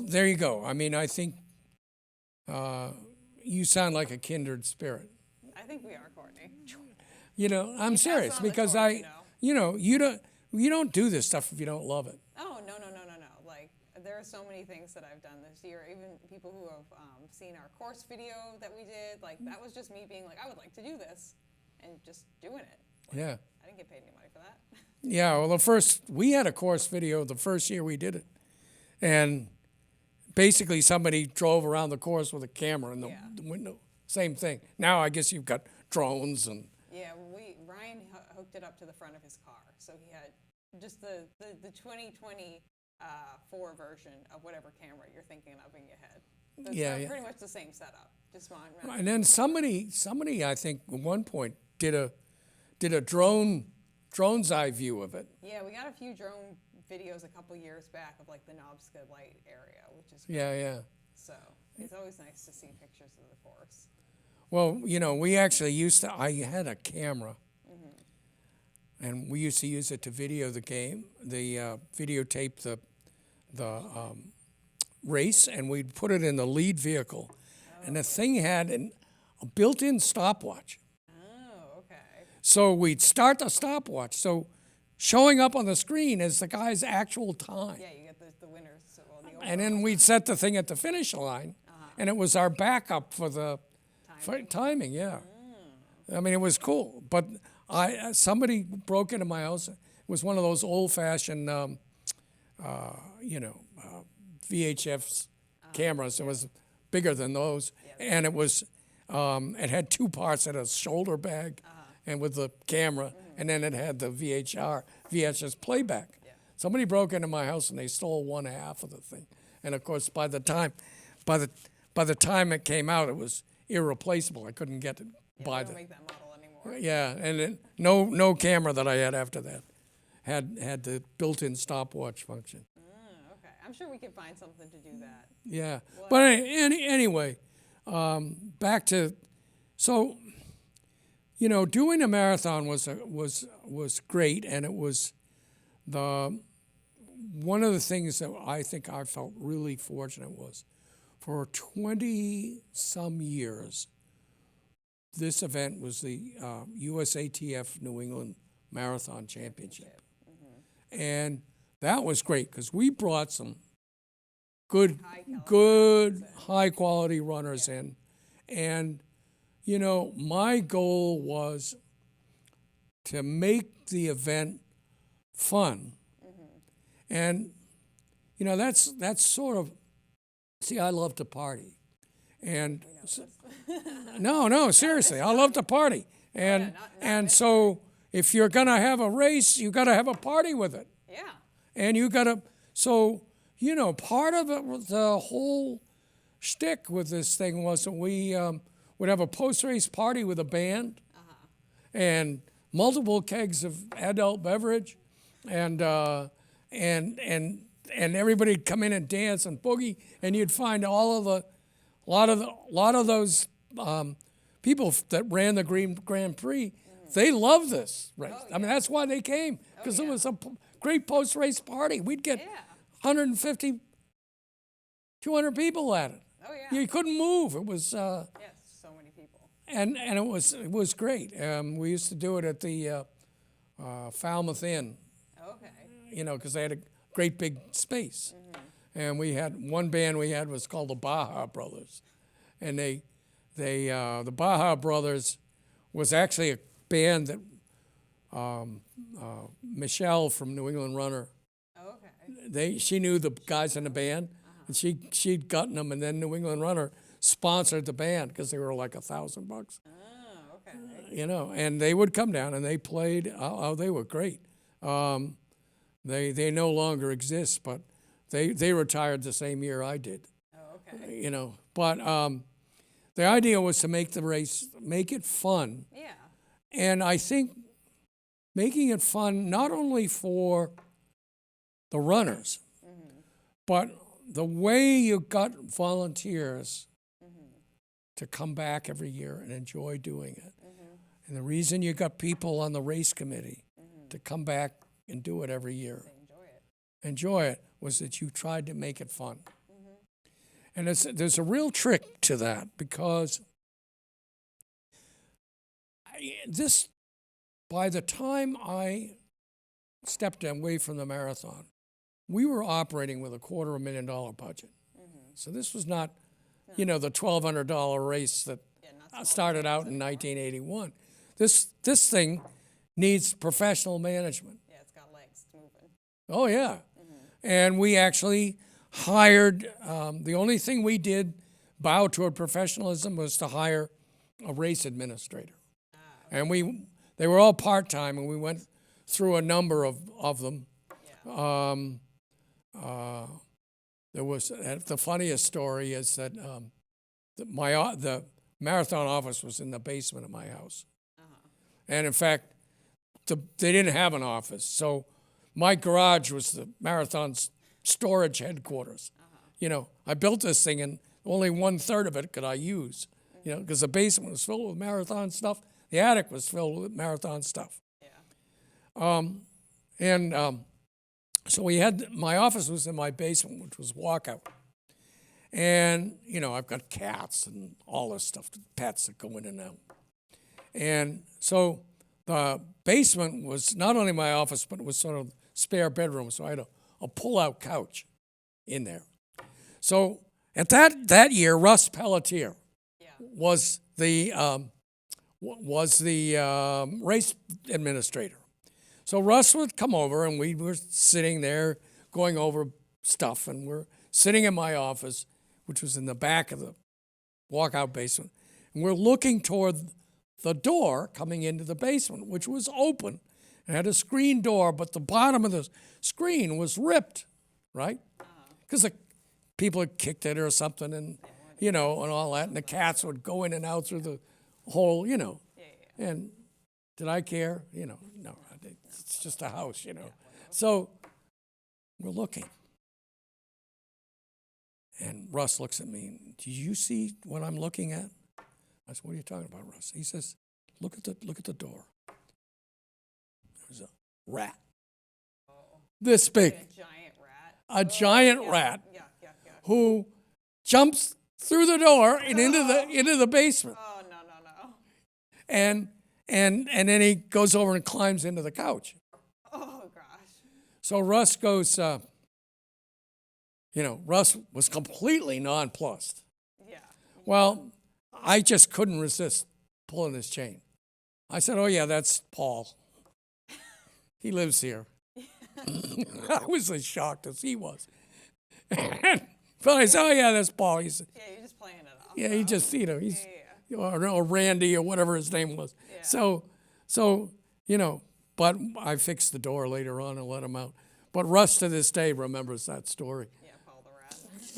there you go. I think you sound like a kindred spirit. I think we are, Courtney. I'm serious because you don't do this stuff if you don't love it. Oh, no. Like, there are so many things that I've done this year. Even people who have seen our course video that we did, like, that was just me being like, I would like to do this, and just doing it. Yeah. I didn't get paid any money for that. Yeah, well, we had a course video the first year we did it. And basically somebody drove around the course with a camera in the window. Same thing. Now I guess you've got drones and... Yeah, Ryan hooked it up to the front of his car. So he had just the 2024 version of whatever camera you're thinking of in your head. So it's pretty much the same setup. Just and then somebody I think at one point did a drone's eye view of it. Yeah, we got a few drone videos a couple years back of, like, the Knobska Light area, which is great. Yeah. So it's always nice to see pictures of the course. Well, we actually I had a camera, and we used to use it to video the game, videotape the race, and we'd put it in the lead vehicle. And the thing had a built-in stopwatch. Oh, okay. So we'd start the stopwatch. So showing up on the screen is the guy's actual time. Yeah, you get the winners. And then we'd set the thing at the finish line, and it was our backup for the timing. Yeah. It was cool. But somebody broke into my house. It was one of those old-fashioned, VHF cameras. It was bigger than those, and it was it had 2 parts. It had a shoulder bag, and with the camera, and then it had the VHS playback. Yeah. Somebody broke into my house and they stole 1/2 of the thing, and of course by the time it came out, it was irreplaceable. I couldn't get it by don't make that model anymore. Yeah, and then no camera that I had after that had the built-in stopwatch function. Okay, I'm sure we could find something to do that. Yeah, but anyway, back to doing a marathon was great, and it was one of the things that I think I felt really fortunate was for 20-some years, this event was the USATF New England Marathon Championship. And that was great because we brought some good high-quality runners in. And, my goal was to make the event fun. And, that's sort of, I love to party. And no, seriously, I love to party. And so if you're going to have a race, you got to have a party with it. Yeah. And you got to, part of it was the whole shtick with this thing was that we would have a post-race party with a band and multiple kegs of adult beverage, and everybody'd come in and dance and boogie, and you'd find a lot of those people that ran the Grand Prix. They loved this race. I mean, that's why they came, because it was a great post-race party. We'd get 150, 200 people at it. Oh yeah. You couldn't move. It was Yes, so many people. and it was great. We used to do it at the Falmouth Inn, Okay. because they had a great big space. And we had one band was called the Baja Brothers, and the Baja Brothers was actually a band that Michelle from New England Runner, Okay. she knew the guys in the band, and she'd gotten them, and then New England Runner sponsored the band because they were like $1,000. Oh, okay. And they would come down and they played. They were great. They no longer exist, but they retired the same year I did. Oh, okay. But the idea was to make the race, make it fun. Yeah. And I think making it fun not only for the runners, but the way you got volunteers to come back every year and enjoy doing it. And the reason you got people on the race committee to come back and do it every year, enjoy it, was that you tried to make it fun. And there's a real trick to that, because by the time I stepped away from the marathon, we were operating with a $250,000 budget. So this was not, the $1,200 race that started out in 1981. This thing needs professional management. Yeah, it's got legs. It's moving. Oh, yeah. And we actually hired, the only thing we did bow toward professionalism was to hire a race administrator. And they were all part-time, and we went through a number of them. Yeah. There was, the funniest story is that the marathon office was in the basement of my house. And in fact, they didn't have an office. So my garage was the marathon's storage headquarters. I built this thing, and only 1/3 of it could I use, because the basement was filled with marathon stuff. The attic was filled with marathon stuff. Yeah. So my office was in my basement, which was walkout. And, I've got cats and all this stuff, pets that go in and out. And so the basement was not only my office, but it was sort of spare bedroom. So I had a pull-out couch in there. So at that year, Russ Pelletier was the race administrator. So Russ would come over, and we were sitting there going over stuff, and we're sitting in my office, which was in the back of the walkout basement, and we're looking toward the door coming into the basement, which was open. It had a screen door, but the bottom of the screen was ripped, right? Because the people had kicked it or something, and and all that, and the cats would go in and out through the hole, And did I care? No, it's just a house, So we're looking. And Russ looks at me. Do you see what I'm looking at? I said, what are you talking about, Russ? He says, look at the door. There's a rat. This big. Like a giant rat. A giant rat Yeah. who jumps through the door and into the basement. Oh, no. And then he goes over and climbs into the couch. Oh, gosh. So Russ goes, Russ was completely nonplussed. Yeah. Well, I just couldn't resist pulling his chain. I said, oh, yeah, that's Paul. He lives here. I was as shocked as he was. But I said, oh, yeah, that's Paul. He said, Yeah, you're just playing it off. yeah, he just, he's, or Randy or whatever his name was. Yeah. So, but I fixed the door later on and let him out. But Russ to this day remembers that story. Yeah, Paul the rat.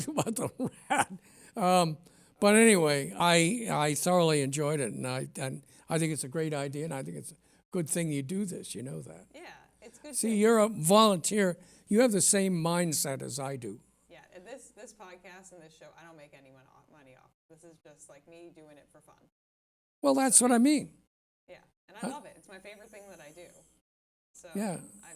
About the rat. But anyway, I thoroughly enjoyed it, and I think it's a great idea, and I think it's a good thing you do this. You know that. Yeah, it's good. See, you're a volunteer. You have the same mindset as I do. Yeah, and this podcast and this show, I don't make any money off. This is just like me doing it for fun. Well, that's what I mean. Yeah, and I love it. It's my favorite thing that I do. So Yeah. I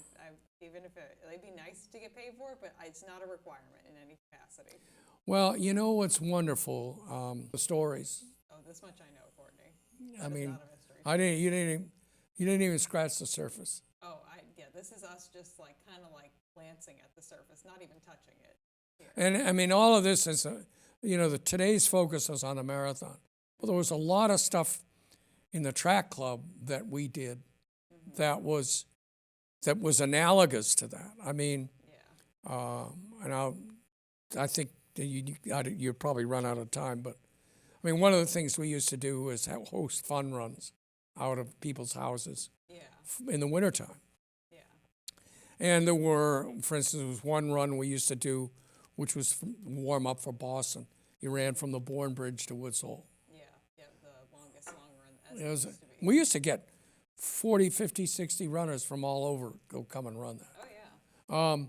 even if it'd be nice to get paid for it, but it's not a requirement in any capacity. Well, you know what's wonderful? The stories. Oh, this much I know, Courtney. I That is mean, not a mystery. you didn't even scratch the surface. Oh, yeah. This is us just like kind of like glancing at the surface, not even touching it. Here. And I mean, all of this is, today's focus was on the marathon. But there was a lot of stuff in the track club that we did that was analogous to that. I mean, Yeah. I think that you'll probably run out of time, but I mean, one of the things we used to do was host fun runs out of people's houses Yeah. in the wintertime. Yeah. And there were, for instance, there was one run we used to do, which was warm up for Boston. You ran from the Bourne Bridge to Woods Hole. Yeah. Yeah. The longest long run as It it was, used to be. we used to get 40, 50, 60 runners from all over go come and run that. Oh yeah.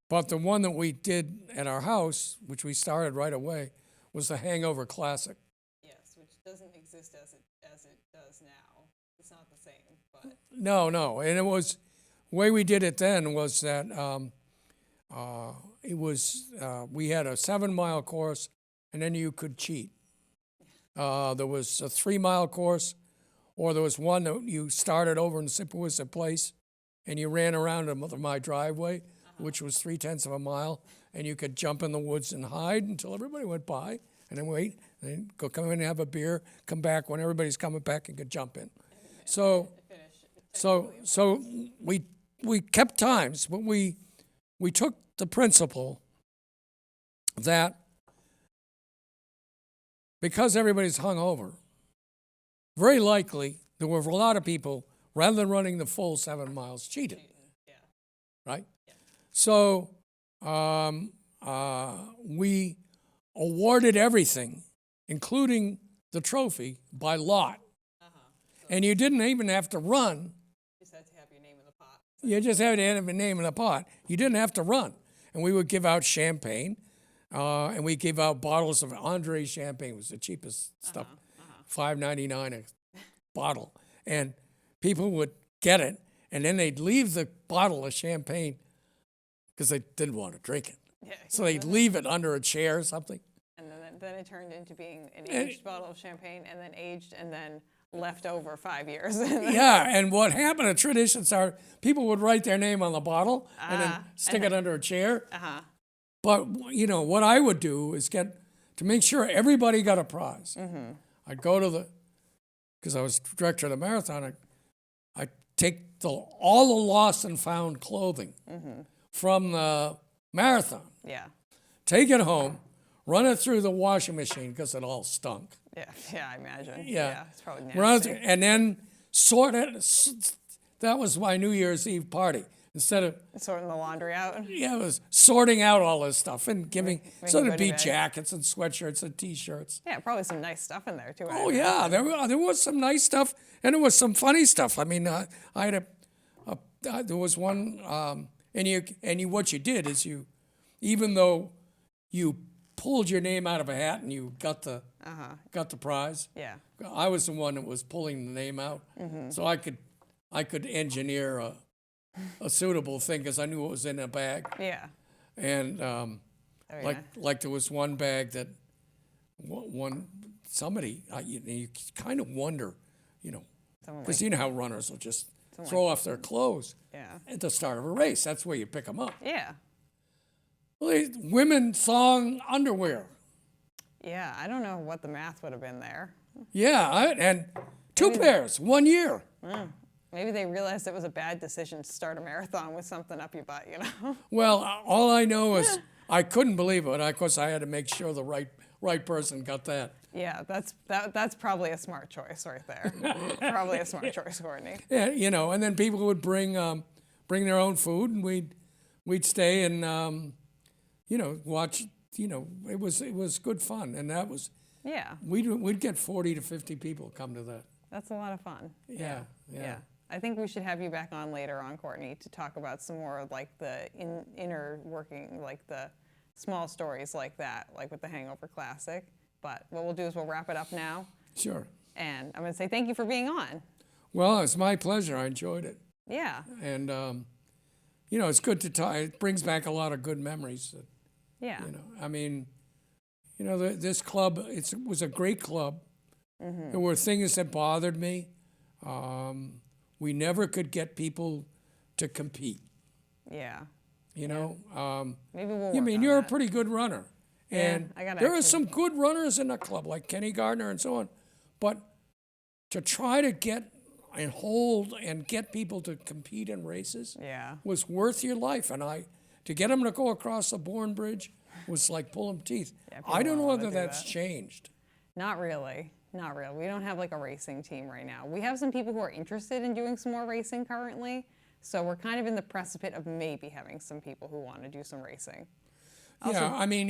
But the one that we did at our house, which we started right away, was the Hangover Classic. Yes, which doesn't exist as it does now. It's not the same, but No, and it was the way we did it then was that we had a 7-mile course, and then you could cheat. There was a 3-mile course, or there was one that you started over in Sipawissa Place, and you ran around my driveway, which was 0.3 of a mile, and you could jump in the woods and hide until everybody went by, and then wait, and then go come in and have a beer, come back when everybody's coming back and could jump in. So we kept times, but we took the principle that because everybody's hung over, very likely there were a lot of people, rather than running the full 7 miles, cheated. yeah. Right? So we awarded everything, including the trophy, by lot. And you didn't even have to run. You just had to have your name in the pot. You just had to have your name in the pot. You didn't have to run. And we would give out champagne, and we give out bottles of Andre champagne. It was the cheapest stuff, $5.99 a bottle. And people would get it, and then they'd leave the bottle of champagne because they didn't want to drink it. Yeah. So they'd leave it under a chair or something. And then it turned into being an aged bottle of champagne, and then aged, and then left over 5 years. Yeah, and what happened, the traditions are people would write their name on the bottle and then stick it under a chair. But, what I would do is to make sure everybody got a prize. I'd go because I was director of the marathon, I'd take all the lost and found clothing from the marathon, Yeah. take it home, run it through the washing machine because it all stunk. Yeah, I imagine. Yeah. It's probably Run it nasty. through, and then sort it. That was my New Year's Eve party. Instead of Sorting the laundry out. it was sorting out all this stuff and giving. So there'd goodie be bags. jackets and sweatshirts and T-shirts. Yeah, probably some nice stuff in there too. Oh yeah, there was some nice stuff, and there was some funny stuff. I mean, I had there was one, what you did is even though you pulled your name out of a hat and you got the prize. Yeah. I was the one that was pulling the name out, so I could engineer a suitable thing because I knew what was in a bag. Yeah. And Very nice. like there was one bag that somebody you kind of wonder, Someone because you know how runners will just throw off their clothes Yeah. at the start of a race. That's where you pick them up. Yeah. Well, women thong underwear. Yeah. I don't know what the math would have been there. Yeah, and 2 pairs, 1 year. Maybe they realized it was a bad decision to start a marathon with something up your butt, Well, all I know is I couldn't believe it. Of course, I had to make sure the right person got that. Yeah, that's probably a smart choice right there. Probably a smart choice, Courtney. Yeah, and then people would bring their own food, and we'd stay and watch it was good fun, and that was Yeah, we'd get 40 to 50 people come to that. that's a lot of fun. Yeah. I think we should have you back on later on, Courtney, to talk about some more like the inner working, like the small stories like that, like with the Hangover Classic. But what we'll do is we'll wrap it up now. Sure. And I'm going to say thank you for being on. Well, it's my pleasure. I enjoyed it. Yeah. And, it's good to talk. It brings back a lot of good memories. Yeah. I mean, this club, it was a great club. There were things that bothered me. We never could get people to compete. Yeah. Maybe we'll work I mean, on you're that. a pretty good runner. And I gotta there are actually- some good runners in the club, like Kenny Gardner and so on. But to try to get and hold and get people to compete in races Yeah. was worth your life. And to get them to go across the Bourne Bridge was like pulling teeth. Yeah, I don't know people wanna whether do that's that. changed. Not really. Not really. We don't have like a racing team right now. We have some people who are interested in doing some more racing currently. So we're kind of in the precipice of maybe having some people who want to do some racing. Yeah, I mean,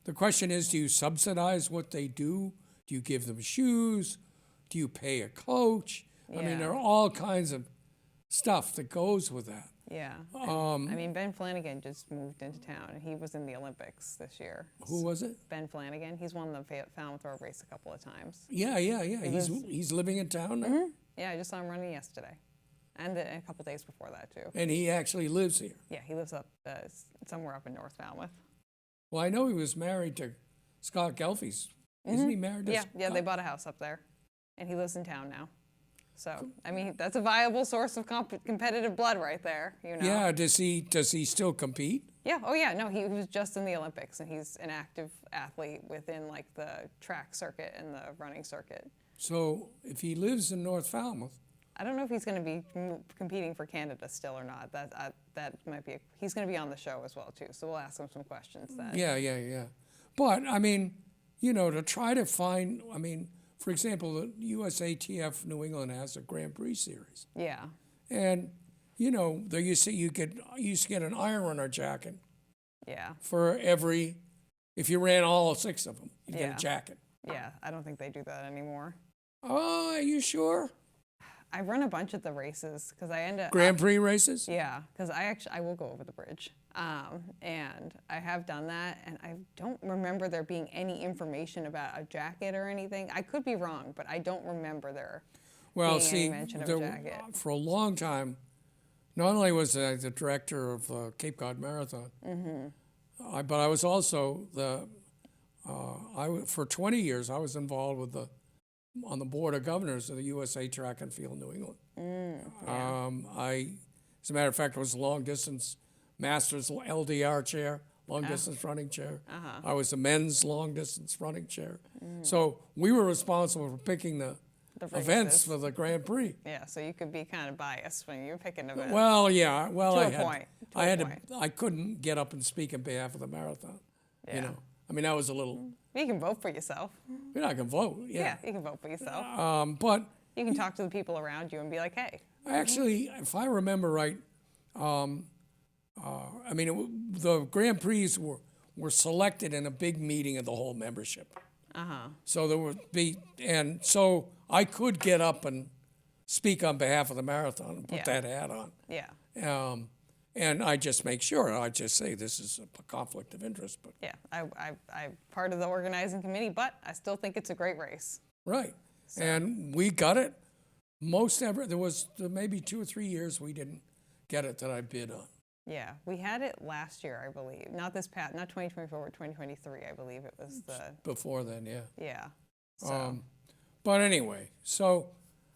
the question is, do you subsidize what they do? Do you give them shoes? Do you pay a coach? I mean, Yeah. there are all kinds of stuff that goes with that. Yeah. I mean, Ben Flanagan just moved into town, and he was in the Olympics this year. Who was it? Ben Flanagan. He's won the Falmouth Road race a couple of times. Yeah. He's living in town now, Yeah, I just saw him running yesterday, and a couple days before that too. and he actually lives here. Yeah, he lives up somewhere up in North Falmouth. Well, I know he was married to Scott Gelfie's. Isn't he married to Yeah, Scott? yeah, they bought a house up there, and he lives in town now. So, I mean, that's a viable source of competitive blood right there, Yeah, does he still compete? Yeah, oh yeah, no, he was just in the Olympics, and he's an active athlete within like the track circuit and the running circuit. So if he lives in North Falmouth, I don't know if he's going to be competing for Canada still or not. That might be, he's going to be on the show as well too, so we'll ask him some questions then. yeah. But, I mean, to try to find, I mean, for example, the USATF New England has a Grand Prix series. Yeah, And, there you used to get an Iron Runner jacket yeah, for if you ran all 6 of them, you'd get Yeah. a jacket. yeah, I don't think they do that anymore. Oh, are you sure? I run a bunch of the races because I end up. Grand Prix races? Yeah, because I will go over the bridge, and I have done that, and I don't remember there being any information about a jacket or anything. I could be wrong, but I don't remember there Well, being see, any mention of a jacket. for a long time, not only was I the director of Cape Cod Marathon, but I was also for 20 years I was involved on the board of governors of the USA Track and Field New England. As a matter of fact, I was long distance Masters LDR chair, long distance running chair. I was the men's long distance running chair. So we were responsible for picking the events races. for the Grand Prix. Yeah, so you could be kind of biased when you're picking events. Well, yeah. Well, To I a had, point, to I a had point. to. I couldn't get up and speak on behalf of the marathon. Yeah. I mean, that was a little. You can vote for yourself. I can vote. Yeah, you can vote for yourself. But You can talk to the people around you and be like, hey. actually, if I remember right, I mean, the Grand Prix were selected in a big meeting of the whole membership. So there would be, and so I could get up and speak on behalf of the marathon and put Yeah. that hat on. Yeah. And I just make sure, I just say this is a conflict of interest, but Yeah, I'm part of the organizing committee, but I still think it's a great race. right. And we got it. There was maybe 2 or 3 years we didn't get it that I bid on. Yeah, we had it last year, I believe. Not 2024, but 2023, I believe it was Before then, yeah. yeah. So, But anyway, so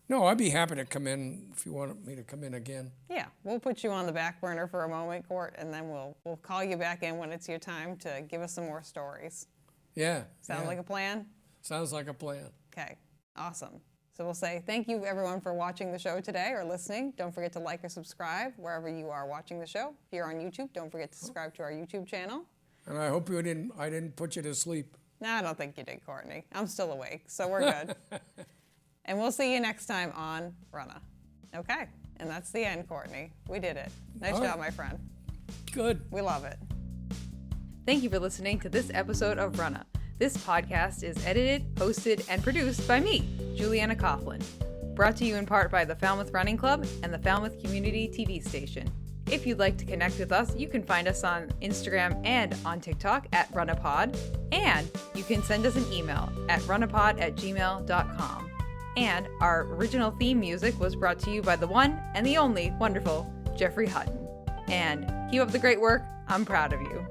no, I'd be happy to come in if you want me to come in again. yeah, we'll put you on the back burner for a moment, Court, and then we'll call you back in when it's your time to give us some more stories. Yeah. Sound yeah. like a plan? Sounds like a plan. Okay, awesome. So we'll say thank you, everyone, for watching the show today or listening. Don't forget to like or subscribe wherever you are watching the show. If you're on YouTube, don't forget to subscribe to our YouTube channel. And I hope I didn't put you to sleep. No, I don't think you did, Courtney. I'm still awake, so we're good. And we'll see you next time on Runnah. Okay, and that's the end, Courtney. We did it. Nice All job, right. my friend. Good. We love it. Thank you for listening to this episode of Runnah. This podcast is edited, hosted, and produced by me, Juliana Coughlin. Brought to you in part by the Falmouth Running Club and the Falmouth Community TV station. If you'd like to connect with us, you can find us on Instagram and on TikTok at RunnahPod, and you can send us an email at runnahpod@gmail.com. And our original theme music was brought to you by the one and the only wonderful Jeffrey Hutton. And keep up the great work. I'm proud of you.